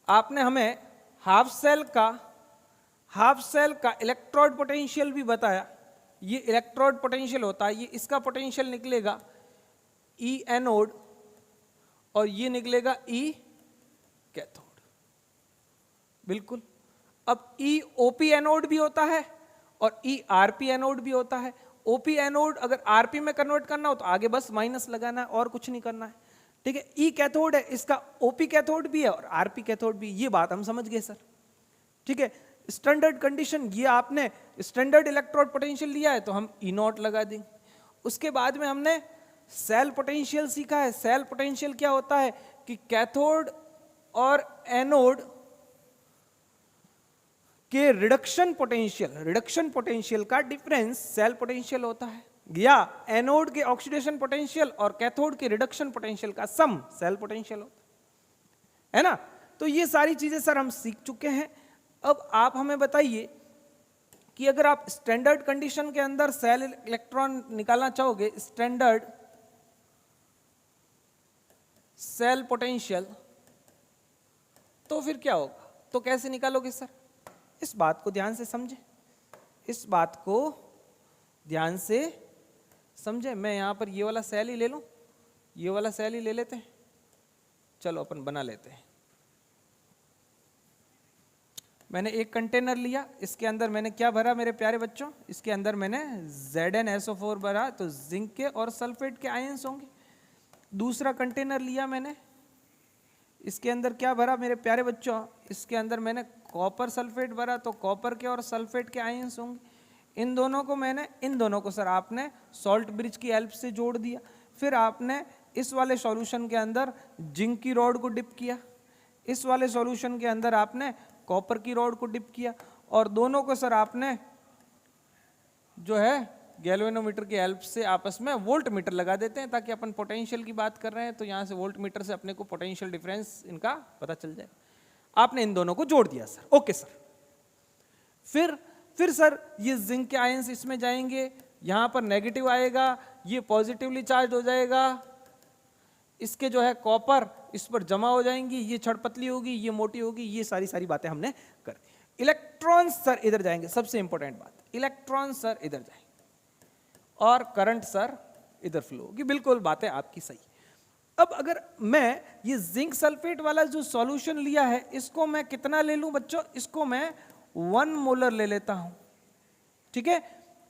आपने हमें हाफ सेल का इलेक्ट्रोड पोटेंशियल भी बताया। ये इलेक्ट्रोड पोटेंशियल होता है, ये इसका पोटेंशियल निकलेगा ई एनोड और ये निकलेगा ई कैथोड। बिल्कुल। अब ई ओपी एनोड भी होता है और ई आरपी एनोड भी होता है। ओपी एनोड अगर आरपी में कन्वर्ट करना हो तो आगे बस माइनस लगाना है और कुछ नहीं करना है। ठीक है, ई कैथोड है, इसका ओपी कैथोड भी है और आरपी कैथोड भी। ये बात हम समझ गए सर। ठीक है, स्टैंडर्ड कंडीशन, ये आपने स्टैंडर्ड इलेक्ट्रोड पोटेंशियल लिया है तो हम ई नॉट लगा देंगे। उसके बाद में हमने सेल पोटेंशियल सीखा है। सेल पोटेंशियल क्या होता है कि कैथोड और एनोड के रिडक्शन पोटेंशियल का डिफरेंस सेल पोटेंशियल होता है, या एनोड के ऑक्सीडेशन पोटेंशियल और कैथोड के रिडक्शन पोटेंशियल का सम सेल पोटेंशियल होता है ना। तो ये सारी चीजें सर हम सीख चुके हैं। अब आप हमें बताइए कि अगर आप स्टैंडर्ड कंडीशन के अंदर सेल इलेक्ट्रॉन निकालना चाहोगे, स्टैंडर्ड सेल पोटेंशियल, तो फिर क्या होगा, तो कैसे निकालोगे सर? इस बात को ध्यान से समझे, इस बात को ध्यान से समझे। मैं यहां पर ये वाला सेल ही ले लूं, ये वाला सेल ही ले लेते हैं। चलो अपन बना लेते हैं। मैंने एक कंटेनर लिया, इसके अंदर मैंने क्या भरा मेरे प्यारे बच्चों? इसके अंदर मैंने ZnSO4 भरा, तो जिंक के और सल्फेट के आयंस होंगे। दूसरा कंटेनर लिया मैंने, इसके अंदर क्या भरा मेरे प्यारे बच्चों? इसके अंदर मैंने कॉपर सल्फेट भरा, तो कॉपर के और सल्फेट के आयंस होंगे। इन दोनों को सर आपने सॉल्ट ब्रिज की हेल्प से जोड़ दिया। फिर आपने इस वाले सॉल्यूशन के अंदर जिंक की रॉड को डिप किया, इस वाले सॉल्यूशन के अंदर आपने कॉपर की रॉड को डिप किया, और दोनों को सर आपने जो है गैल्वेनोमीटर की हेल्प से आपस में वोल्ट मीटर लगा देते हैं, ताकि अपन पोटेंशियल की बात कर रहे हैं तो यहाँ से वोल्ट मीटर से अपने को पोटेंशियल डिफरेंस इनका पता चल जाए। आपने इन दोनों को जोड़ दिया सर, ओके सर। फिर सर ये जिंक के आयंस इसमें जाएंगे, यहाँ पर नेगेटिव आएगा, ये पॉजिटिवली चार्ज हो जाएगा। इसके जो है कॉपर इस पर जमा हो जाएंगी, ये छड़ पतली होगी, ये मोटी होगी। ये सारी बातें हमने कर दी। इलेक्ट्रॉन सर इधर जाएंगे, सबसे इंपॉर्टेंट बात, इलेक्ट्रॉन सर इधर जाएंगे और करंट सर इधर फ्लो होगी। बिल्कुल बातें आपकी सही। अब अगर मैं ये जिंक सल्फेट वाला जो सॉल्यूशन लिया है, इसको मैं कितना ले लूं बच्चों? इसको मैं 1 मोलर ले लेता हूं। ठीक है,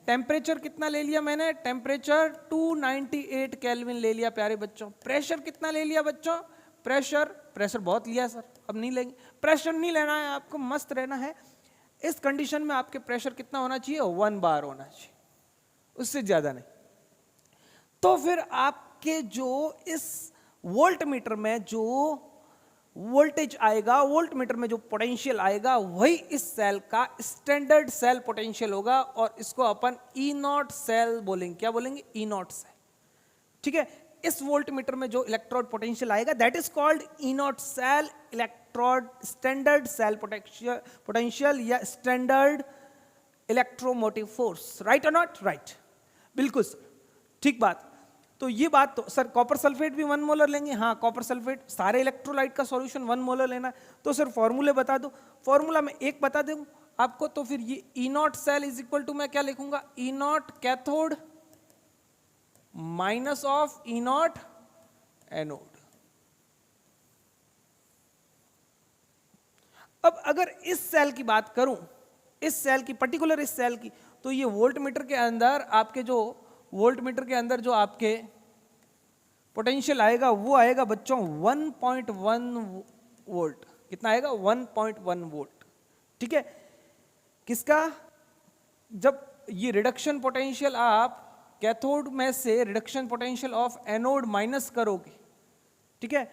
टेम्परेचर कितना ले लिया मैंने? टेम्परेचर 298 केल्विन ले लिया प्यारे बच्चों। प्रेशर कितना ले लिया बच्चों? प्रेशर बहुत लिया सर, अब नहीं लेंगे। प्रेशर नहीं लेना है आपको, मस्त रहना है। इस कंडीशन में आपके प्रेशर कितना होना चाहिए? 1 बार होना चाहिए, उससे ज्यादा नहीं। तो फिर आपके जो इस वोल्ट मीटर में जो वोल्टेज आएगा, वोल्ट मीटर में जो पोटेंशियल आएगा, वही इस सेल का स्टैंडर्ड सेल पोटेंशियल होगा, और इसको अपन ई नॉट सेल बोलेंगे। क्या बोलेंगे? E not cell. ठीक है, इस वोल्ट मीटर में जो इलेक्ट्रोड पोटेंशियल आएगा, that is called E not cell electrode standard cell potential या स्टैंडर्ड इलेक्ट्रोमोटिव फोर्स। राइट और नॉट? राइट, बिल्कुल सर, ठीक बात। तो ये बात तो सर कॉपर सल्फेट भी 1 मोलर लेंगे। हाँ, कॉपर सल्फेट सारे इलेक्ट्रोलाइट का सॉल्यूशन 1 मोलर लेना है। तो सर फॉर्मूले बता दो। फॉर्मूला में एक बता दूं आपको, तो फिर ये E not cell is equal to मैं क्या लिखूंगा? E not cathode minus of E not anode. अब अगर इस सेल की बात करूं, इस सेल की पर्टिकुलर इस सेल की, तो ये वोल्ट मीटर के अंदर आपके जो वोल्ट मीटर के अंदर जो आपके पोटेंशियल आएगा, वो आएगा बच्चों 1.1 वोल्ट। कितना आएगा? 1.1 वोल्ट। ठीक है, किसका? जब ये रिडक्शन पोटेंशियल आप कैथोड में से reduction potential of anode minus करोगे, ठीक है,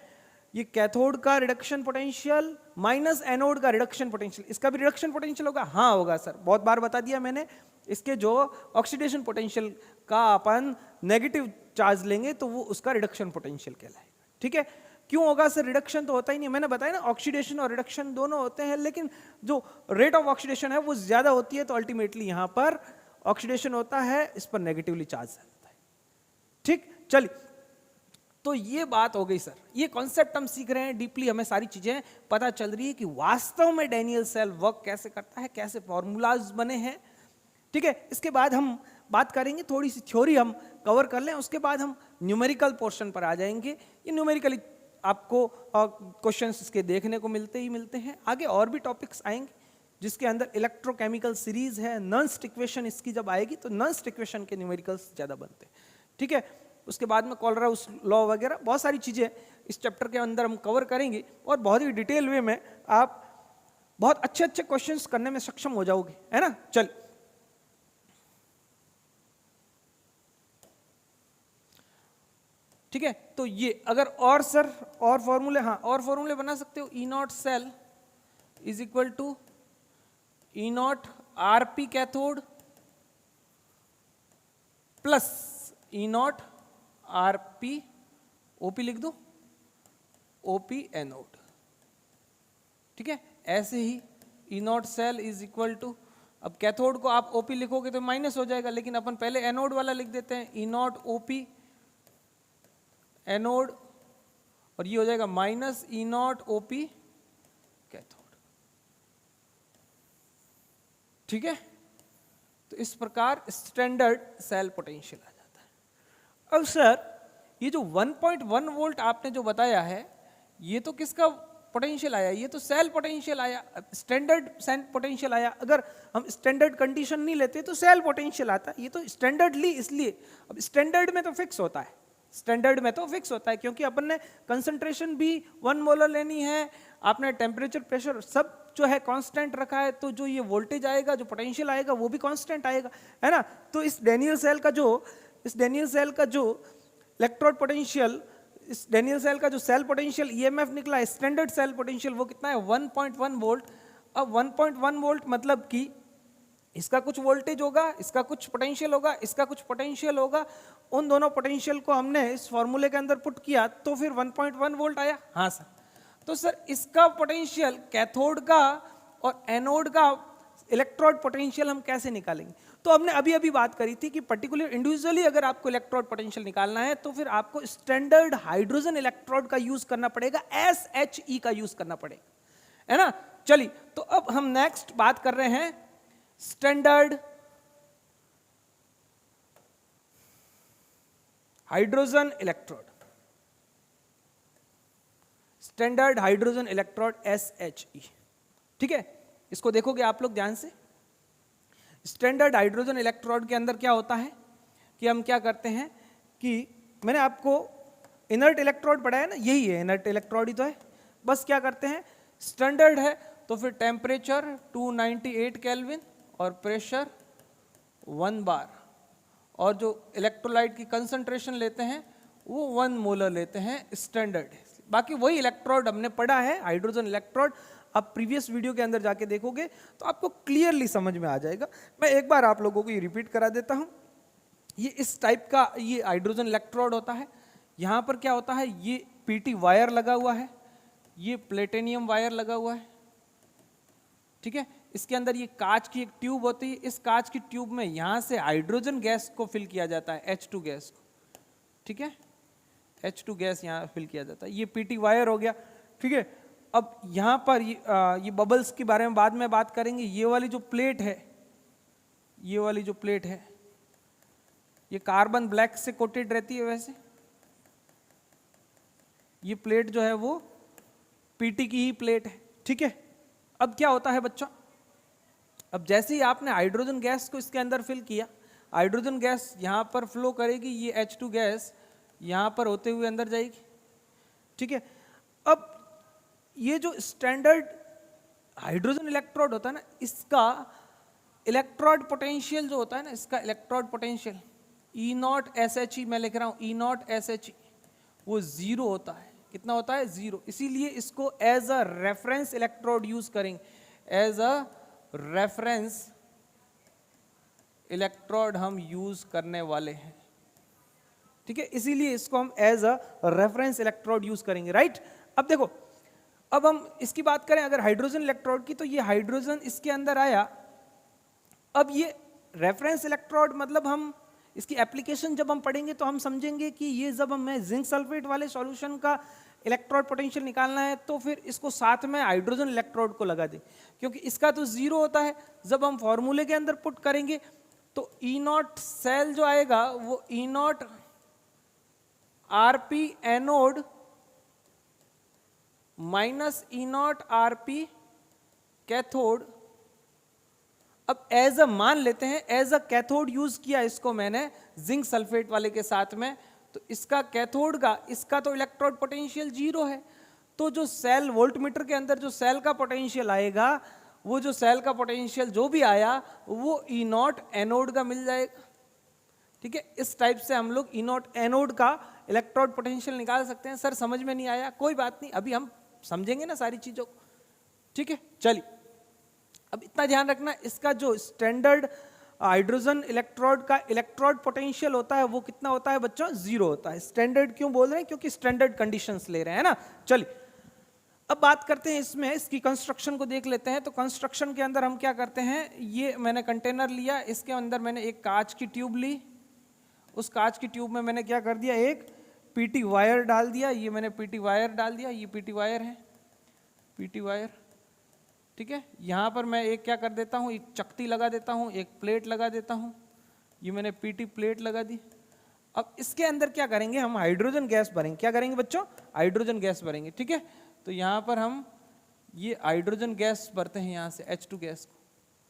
ये कैथोड का रिडक्शन पोटेंशियल माइनस एनोड का रिडक्शन पोटेंशियल, इसका भी रिडक्शन पोटेंशियल होगा। हाँ होगा सर, बहुत बार बता दिया मैंने। इसके जो ऑक्सीडेशन पोटेंशियल का अपन नेगेटिव चार्ज लेंगे तो वो उसका रिडक्शन पोटेंशियल कहलाएगा। ठीक है, क्यों होगा सर? रिडक्शन तो होता ही नहीं, मैंने बताया ना ऑक्सीडेशन और रिडक्शन दोनों होते हैं, लेकिन जो रेट ऑफ ऑक्सीडेशन है वो ज्यादा होती है, तो अल्टीमेटली यहां पर ऑक्सीडेशन होता है, इस पर नेगेटिवली चार्ज होता है। ठीक, चलिए, तो ये बात हो गई सर, ये कॉन्सेप्ट हम सीख रहे हैं डीपली, हमें सारी चीजें पता चल रही है कि वास्तव में डैनियल सेल वर्क कैसे करता है, कैसे फॉर्मूलाज बने हैं। ठीक है, इसके बाद हम बात करेंगे, थोड़ी सी थ्योरी हम कवर कर लें, उसके बाद हम न्यूमेरिकल पोर्शन पर आ जाएंगे। ये न्यूमेरिकली आपको क्वेश्चंस इसके देखने को मिलते ही मिलते हैं। आगे और भी टॉपिक्स आएंगे जिसके अंदर इलेक्ट्रोकेमिकल सीरीज है, नर्न्स्ट इक्वेशन इसकी जब आएगी तो नर्न्स्ट इक्वेशन के न्यूमेरिकल्स ज्यादा बनते हैं। ठीक है, उसके बाद में कोलराउस लॉ वगैरह बहुत सारी चीजें इस चैप्टर के अंदर हम कवर करेंगे और बहुत ही डिटेल वे में आप बहुत अच्छे अच्छे क्वेश्चंस करने में सक्षम हो जाओगे, है ना। चल, ठीक है, तो ये अगर और सर और फॉर्मूले, हाँ और फॉर्मूले बना सकते हो। E not cell is equal to E not R P cathode plus E not R P OP, लिख दो ओपी एनोड। ठीक है, ऐसे ही E not cell is equal to, अब कैथोड को आप ओपी लिखोगे तो माइनस हो जाएगा, लेकिन अपन पहले एनोड वाला लिख देते हैं, ई नॉट ओपी एनोड, और ये हो जाएगा minus E not OP cathode. ठीक है, तो इस प्रकार स्टैंडर्ड सेल पोटेंशियल आ जाता है। अब सर ये जो 1.1 वोल्ट आपने जो बताया है, ये तो किसका पोटेंशियल आया? ये तो सेल पोटेंशियल आया, स्टैंडर्ड सेल पोटेंशियल आया। अगर हम स्टैंडर्ड कंडीशन नहीं लेते तो सेल पोटेंशियल आता। ये तो स्टैंडर्डली इसलिए, अब स्टैंडर्ड में तो फिक्स होता है, स्टैंडर्ड में तो फिक्स होता है क्योंकि अपन ने कंसंट्रेशन भी 1 मोलर लेनी है, आपने टेम्परेचर प्रेशर सब जो है कांस्टेंट रखा है, तो जो ये वोल्टेज आएगा, जो पोटेंशियल आएगा वो भी कांस्टेंट आएगा, है ना। तो इस डैनियल सेल का जो इलेक्ट्रोड पोटेंशियल, इस डैनियल सेल का जो सेल पोटेंशियल ईएमएफ निकला है, स्टैंडर्ड सेल पोटेंशियल, वो कितना है? 1.1 वोल्ट। अब 1.1 वोल्ट मतलब कि इसका कुछ वोल्टेज होगा, इसका कुछ पोटेंशियल होगा, इसका कुछ पोटेंशियल होगा, उन दोनों पोटेंशियल को हमने इस फॉर्मूले के अंदर पुट किया तो फिर 1.1 वोल्ट आया। हाँ सर, तो सर इसका पोटेंशियल कैथोड का और एनोड का इलेक्ट्रोड पोटेंशियल हम कैसे निकालेंगे? तो हमने अभी अभी बात करी थी कि पर्टिकुलर इंडिविजुअली अगर आपको इलेक्ट्रोड पोटेंशियल निकालना है तो फिर आपको स्टैंडर्ड हाइड्रोजन इलेक्ट्रोड का यूज करना पड़ेगा, SHE का यूज करना पड़ेगा, है ना। चलिए, तो अब हम नेक्स्ट बात कर रहे हैं standard hydrogen electrode, standard hydrogen electrode SHE। ठीक है, इसको देखोगे आप लोग ध्यान से। स्टैंडर्ड हाइड्रोजन इलेक्ट्रोड के अंदर क्या होता है कि हम क्या करते हैं कि मैंने आपको इनर्ट इलेक्ट्रोड पढ़ाया ना, यही है इनर्ट इलेक्ट्रोड ही तो है। बस क्या करते हैं, स्टैंडर्ड है तो फिर टेम्परेचर 298 केल्विन और प्रेशर 1 बार, और जो इलेक्ट्रोलाइट की कंसंट्रेशन लेते हैं वो 1 मोलर लेते हैं, स्टैंडर्ड है। बाकी वही इलेक्ट्रोड हमने पढ़ा है, हाइड्रोजन इलेक्ट्रोड। आप प्रीवियस वीडियो के अंदर जाके देखोगे तो आपको क्लियरली समझ में आ जाएगा। मैं एक बार आप लोगों को ये रिपीट करा देता हूँ। ये इस टाइप का ये हाइड्रोजन इलेक्ट्रोड होता है। यहाँ पर क्या होता है, ये पीटी वायर लगा हुआ है, ये प्लेटिनियम वायर लगा हुआ है। ठीक है, इसके अंदर ये कांच की एक ट्यूब होती है, इस कांच की ट्यूब में यहाँ से हाइड्रोजन गैस को फिल किया जाता है, H2 गैस को। ठीक है, H2 गैस यहाँ फिल किया जाता है। ये पीटी वायर हो गया। ठीक है, अब यहाँ पर ये बबल्स के बारे में बाद में बात करेंगे। ये वाली जो प्लेट है, ये वाली जो प्लेट है, ये कार्बन ब्लैक से कोटेड रहती है। वैसे ये प्लेट जो है वो पीटी की ही प्लेट है। ठीक है, अब क्या होता है बच्चों, अब जैसे ही आपने हाइड्रोजन गैस को इसके अंदर फिल किया, हाइड्रोजन गैस यहाँ पर फ्लो करेगी, ये H2 गैस यहाँ पर होते हुए अंदर जाएगी। ठीक है, अब ये जो स्टैंडर्ड हाइड्रोजन इलेक्ट्रोड होता है ना, इसका इलेक्ट्रोड पोटेंशियल जो होता है ना, इसका इलेक्ट्रोड पोटेंशियल E0 SHE, मैं लिख रहा हूँ E0 SHE, वो 0 होता है। कितना होता है? 0। इसीलिए इसको as a reference electrode use करेंगे, एज अ रेफरेंस इलेक्ट्रोड हम यूज करने वाले हैं। ठीक है, इसीलिए इसको हम as a reference electrode use करेंगे, राइट। अब देखो, अब हम इसकी बात करें अगर हाइड्रोजन इलेक्ट्रोड की, तो ये हाइड्रोजन इसके अंदर आया। अब ये रेफरेंस इलेक्ट्रोड मतलब हम इसकी एप्लीकेशन जब हम पढ़ेंगे तो हम समझेंगे कि ये जब हमें जिंक सल्फेट वाले सॉल्यूशन का इलेक्ट्रोड पोटेंशियल निकालना है तो फिर इसको साथ में हाइड्रोजन इलेक्ट्रोड को लगा दें, क्योंकि इसका तो जीरो होता है। जब हम फॉर्मूले के अंदर पुट करेंगे तो ई नॉट सेल जो आएगा वो E not RP anode minus E not RP cathode. अब एज अ मान लेते हैं एज अ कैथोड यूज किया इसको मैंने जिंक सल्फेट वाले के साथ में, तो इसका कैथोड का इसका तो इलेक्ट्रोड पोटेंशियल जीरो है, तो जो सेल वोल्टमीटर के अंदर जो सेल का पोटेंशियल आएगा, वो जो सेल का पोटेंशियल जो भी आया वो ई नॉट एनोड का मिल जाएगा। ठीक है, इस टाइप से हम लोग ई नॉट एनोड का इलेक्ट्रोड पोटेंशियल निकाल सकते हैं। सर समझ में नहीं आया, कोई बात नहीं, अभी हम समझेंगे ना सारी चीजों को। ठीक है, चलिए अब इतना ध्यान रखना, इसका जो स्टैंडर्ड हाइड्रोजन इलेक्ट्रोड का इलेक्ट्रोड पोटेंशियल होता है वो कितना होता है बच्चों, जीरो होता है। स्टैंडर्ड क्यों बोल रहे हैं, क्योंकि स्टैंडर्ड कंडीशंस ले रहे हैं ना। चलिए अब बात करते हैं इसमें, इसकी कंस्ट्रक्शन को देख लेते हैं। तो कंस्ट्रक्शन के अंदर हम क्या करते हैं, ये मैंने कंटेनर लिया, इसके अंदर मैंने एक कांच की ट्यूब ली, उस कांच की ट्यूब में मैंने क्या कर दिया, एक पीटी वायर डाल दिया। ये मैंने पीटी वायर डाल दिया, ये पीटी वायर है, पीटी वायर। ठीक है, यहाँ पर मैं एक क्या कर देता हूँ, एक चकती लगा देता हूँ, एक प्लेट लगा देता हूँ, ये मैंने पीटी प्लेट लगा दी। अब इसके अंदर क्या करेंगे, हम हाइड्रोजन गैस भरेंगे। क्या करेंगे बच्चों, हाइड्रोजन गैस भरेंगे। ठीक है, तो यहाँ पर हम ये हाइड्रोजन गैस भरते हैं यहाँ से H2 गैस को।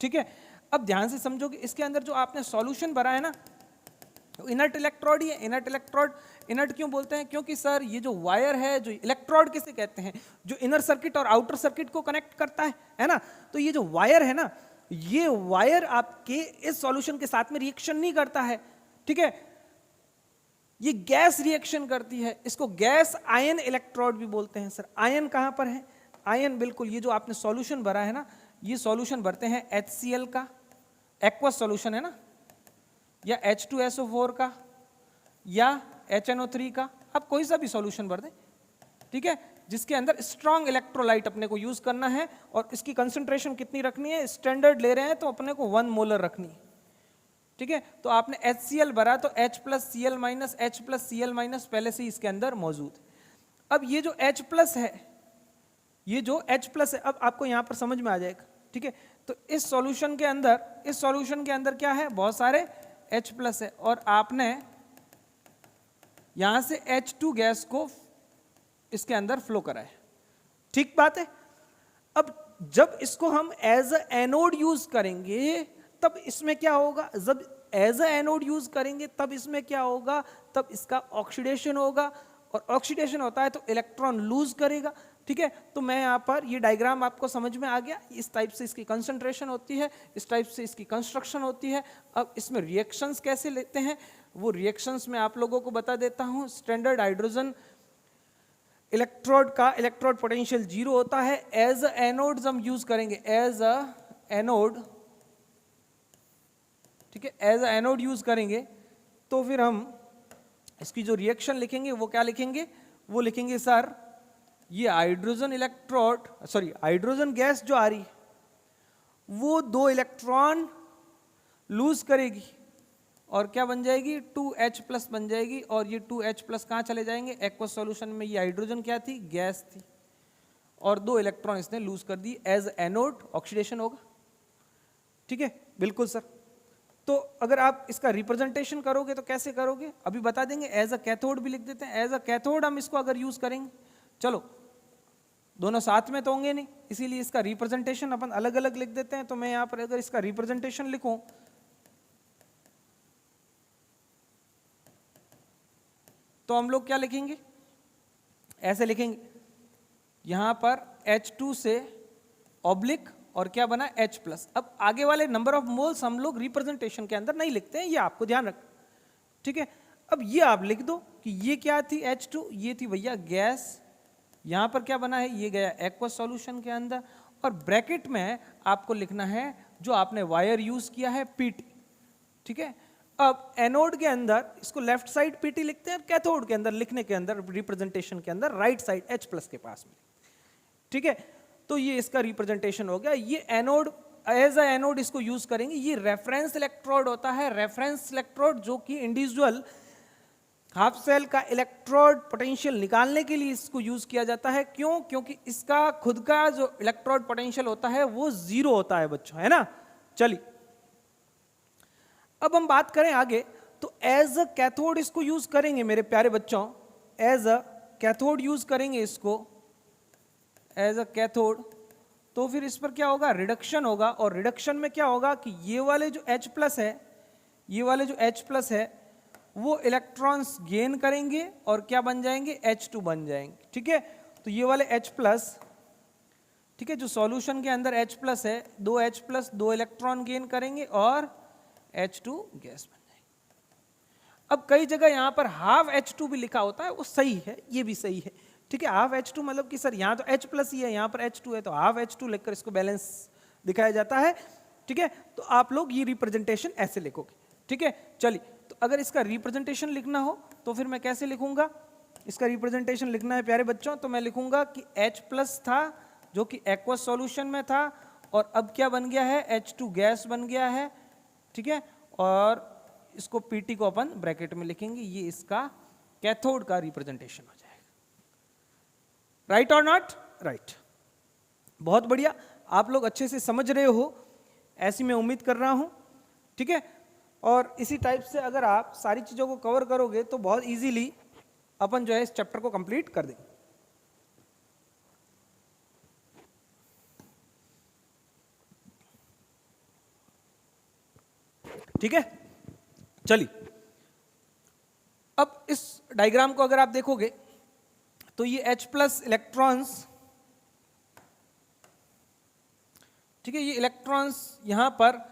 ठीक है, अब ध्यान से समझो कि इसके अंदर जो आपने सॉल्यूशन भरा है ना, तो इनर्ट इलेक्ट्रोड ही है। इनर्ट इलेक्ट्रोड इनर्ट क्यों बोलते हैं, क्योंकि सर ये जो वायर है, जो इलेक्ट्रोड किसे कहते हैं, जो इनर सर्किट और आउटर सर्किट को कनेक्ट करता है ना। तो ये जो वायर है ना, ये वायर आपके इस सॉल्यूशन के साथ में रिएक्शन नहीं करता है। ठीक है, ये गैस रिएक्शन करती है, इसको गैस आयन इलेक्ट्रोड भी बोलते हैं। सर आयन कहां पर है, आयन बिल्कुल ये जो आपने सॉल्यूशन भरा है ना, ये सॉल्यूशन भरते हैं HCl का, एक्वस सॉल्यूशन है ना, या H2SO4 का, या HNO3 का, आप कोई सा भी सॉल्यूशन भर दें। ठीक है, जिसके अंदर स्ट्रॉन्ग इलेक्ट्रोलाइट अपने को यूज करना है, और इसकी कंसंट्रेशन कितनी रखनी है, स्टैंडर्ड ले रहे हैं तो अपने को 1 मोलर रखनी है। ठीक है, तो आपने HCl भरा तो H plus Cl minus H plus Cl minus पहले से ही इसके अंदर मौजूद। अब ये जो H प्लस है, ये जो H प्लस है, अब आपको यहां पर समझ में आ जाएगा। ठीक है, तो इस सॉल्यूशन के अंदर क्या है, बहुत सारे H प्लस है, और आपने यहां से H2 गैस को इसके अंदर फ्लो करा है। ठीक बात है। अब जब इसको हम एज अ एनोड यूज करेंगे तब इसमें क्या होगा, जब एज अ एनोड यूज करेंगे तब इसमें क्या होगा, तब इसका ऑक्सीडेशन होगा, और ऑक्सीडेशन होता है तो इलेक्ट्रॉन लूज करेगा। ठीक है, तो मैं यहाँ पर ये डायग्राम आपको समझ में आ गया, इस टाइप से इसकी कंसंट्रेशन होती है, इस टाइप से इसकी कंस्ट्रक्शन होती है। अब इसमें रिएक्शंस कैसे लेते हैं, वो रिएक्शंस मैं आप लोगों को बता देता हूँ। स्टैंडर्ड हाइड्रोजन इलेक्ट्रोड का इलेक्ट्रोड पोटेंशियल जीरो होता है। एज अ एनोड हम यूज करेंगे, एज अ एनोड। ठीक है, एज अ एनोड यूज करेंगे तो फिर हम इसकी जो रिएक्शन लिखेंगे वो क्या लिखेंगे, वो लिखेंगे सर ये hydrogen electrode, sorry hydrogen gas जो आ रही है वो 2 इलेक्ट्रॉन लूज करेगी और क्या बन जाएगी, 2H प्लस बन जाएगी। और ये 2H प्लस कहाँ चले जाएंगे, एक्वस सॉल्यूशन में। ये हाइड्रोजन क्या थी, गैस थी, और 2 इलेक्ट्रॉन इसने लूज कर दी। एज एनोड ऑक्सीडेशन होगा। ठीक है, बिल्कुल सर। तो अगर आप इसका रिप्रेजेंटेशन करोगे तो कैसे करोगे, अभी बता देंगे। एज अ कैथोड भी लिख देते हैं, एज अ कैथोड हम इसको अगर यूज करेंगे, चलो दोनों साथ में तो होंगे नहीं, इसीलिए इसका रिप्रेजेंटेशन अपन अलग अलग लिख देते हैं। तो मैं यहां पर अगर इसका रिप्रेजेंटेशन लिखूं तो हम लोग क्या लिखेंगे, ऐसे लिखेंगे, यहां पर H2 से ऑब्लिक और क्या बना H प्लस। अब आगे वाले नंबर ऑफ मोल्स हम लोग रिप्रेजेंटेशन के अंदर नहीं लिखते हैं, ये आपको ध्यान रखना। ठीक है, अब ये आप लिख दो कि ये क्या थी, H2, ये थी भैया गैस। यहां पर क्या बना है, ये गया एक्वस सॉल्यूशन के अंदर, और ब्रैकेट में आपको लिखना है जो आपने वायर यूज किया है, पीटी। ठीक है, अब एनोड के अंदर इसको लेफ्ट साइड पीटी लिखते हैं, कैथोड के अंदर लिखने के अंदर रिप्रेजेंटेशन के अंदर राइट साइड H प्लस के पास में, ठीक है। तो ये इसका रिप्रेजेंटेशन हो गया। ये एनोड, एज अ एनोड इसको यूज करेंगे। ये रेफरेंस इलेक्ट्रोड होता है, रेफरेंस इलेक्ट्रोड, जो कि इंडिविजुअल हाफ सेल का इलेक्ट्रोड पोटेंशियल निकालने के लिए इसको यूज किया जाता है। क्यों? क्योंकि इसका खुद का जो इलेक्ट्रोड पोटेंशियल होता है वो 0 होता है बच्चों, है ना। चलिए अब हम बात करें आगे, तो एज अ कैथोड इसको यूज करेंगे मेरे प्यारे बच्चों, एज अ कैथोड यूज करेंगे इसको, एज अ कैथोड। तो फिर इस पर क्या होगा? रिडक्शन होगा। और रिडक्शन में क्या होगा कि ये वाले जो H प्लस है, ये वाले जो H प्लस है वो इलेक्ट्रॉन्स गेन करेंगे और क्या बन जाएंगे? H2 बन जाएंगे, ठीक है। तो ये वाले H प्लस, ठीक है, जो सॉल्यूशन के अंदर H प्लस है, 2 H प्लस 2 इलेक्ट्रॉन गेन करेंगे और H2 गैस बन जाएगी। अब कई जगह यहां पर हाफ H2 भी लिखा होता है, वो सही है, ये भी सही है, ठीक है। हाफ H2 मतलब कि सर यहाँ तो H प्लस ही है, यहाँ पर H2 है, तो हाफ H2 लिखकर इसको बैलेंस दिखाया जाता है, ठीक है। तो आप लोग ये रिप्रेजेंटेशन ऐसे लिखोगे, ठीक है। चलिए, तो अगर इसका रिप्रेजेंटेशन लिखना हो तो फिर मैं कैसे लिखूंगा? इसका रिप्रेजेंटेशन लिखना है प्यारे बच्चों, तो मैं लिखूंगा कि H प्लस था जो कि एक्वस सॉल्यूशन में था, और अब क्या बन गया है? H2 गैस बन गया है, ठीक है। और इसको Pt को अपन ब्रैकेट में लिखेंगे, ये इसका कैथोड का रिप्रेजेंटेशन हो जाएगा। राइट और नॉट? राइट। बहुत बढ़िया, आप लोग अच्छे से समझ रहे हो, ऐसी मैं उम्मीद कर रहा हूं, ठीक है। और इसी टाइप से अगर आप सारी चीजों को कवर करोगे तो बहुत इजीली अपन जो है इस चैप्टर को कंप्लीट कर देंगे। ठीक है, चलिए अब इस डायग्राम को अगर आप देखोगे तो ये H प्लस इलेक्ट्रॉन्स, ठीक है, ये इलेक्ट्रॉन्स यहां पर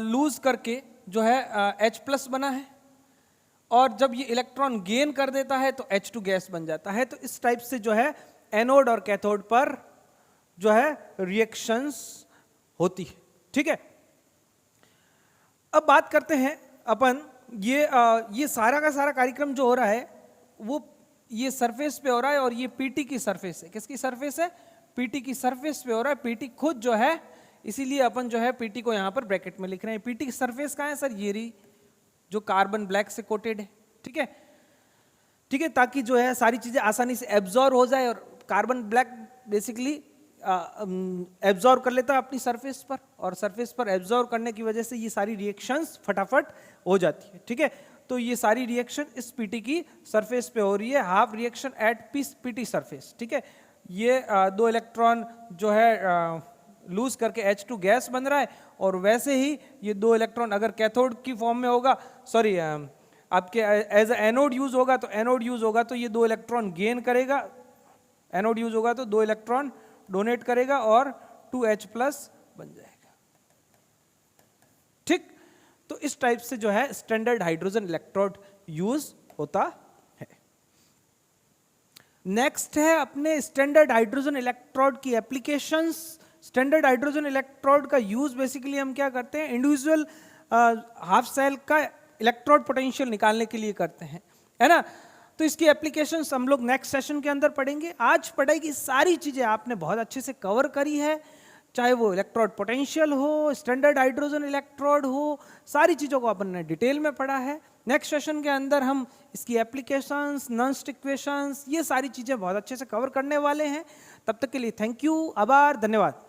लूज करके जो है H प्लस बना है, और जब ये इलेक्ट्रॉन गेन कर देता है तो H2 गैस बन जाता है। तो इस टाइप से जो है एनोड और कैथोड पर जो है रिएक्शंस होती है, ठीक है। अब बात करते हैं अपन, ये सारा का सारा कार्यक्रम जो हो रहा है वो ये सरफेस पे हो रहा है, और ये पीटी की सरफेस है। किसकी सरफेस है? पीटी की सरफेस पे हो रहा है। पीटी खुद जो है, इसीलिए अपन जो है पीटी को यहां पर ब्रैकेट में लिख रहे हैं। पीटी की सरफेस कहां है सर? ये रही, जो कार्बन ब्लैक से कोटेड है, ठीक है, ठीक है, ताकि जो है सारी चीजें आसानी से एब्जॉर्ब हो जाए, और कार्बन ब्लैक बेसिकली एब्जॉर्ब कर लेता है अपनी सरफेस पर, और सरफेस पर एब्जॉर्ब करने की वजह से ये सारी रिएक्शंस फटाफट हो जाती है, ठीक है। तो ये सारी रिएक्शन इस पीटी की सरफेस पे हो रही है, half reaction at PT surface, ठीक है। ये 2 इलेक्ट्रॉन जो है लूज करके H2 गैस बन रहा है, और वैसे ही ये 2 इलेक्ट्रॉन अगर कैथोड की फॉर्म में होगा, सॉरी आपके एज ए एनोड यूज होगा, तो एनोड यूज होगा तो ये 2 इलेक्ट्रॉन गेन करेगा, एनोड यूज होगा तो 2 इलेक्ट्रॉन डोनेट करेगा और 2H प्लस बन जाएगा, ठीक। तो इस टाइप से जो है स्टैंडर्ड हाइड्रोजन इलेक्ट्रोड यूज होता है। नेक्स्ट है अपने स्टैंडर्ड हाइड्रोजन इलेक्ट्रोड की एप्लीकेशंस। स्टैंडर्ड हाइड्रोजन इलेक्ट्रोड का यूज बेसिकली हम क्या करते हैं? इंडिविजुअल हाफ सेल का इलेक्ट्रोड पोटेंशियल निकालने के लिए करते हैं, है ना। तो इसकी एप्लीकेशंस हम लोग नेक्स्ट सेशन के अंदर पढ़ेंगे। आज पढ़ाई की सारी चीजें आपने बहुत अच्छे से कवर करी है, चाहे वो इलेक्ट्रोड पोटेंशियल हो, स्टैंडर्ड हाइड्रोजन इलेक्ट्रोड हो, सारी चीजों को अपन ने डिटेल में पढ़ा है। नेक्स्ट सेशन के अंदर हम इसकी एप्लीकेशंस, नॉन इक्वेशंस, ये सारी चीजें बहुत अच्छे से कवर करने वाले हैं। तब तक के लिए थैंक यू, आभार, धन्यवाद।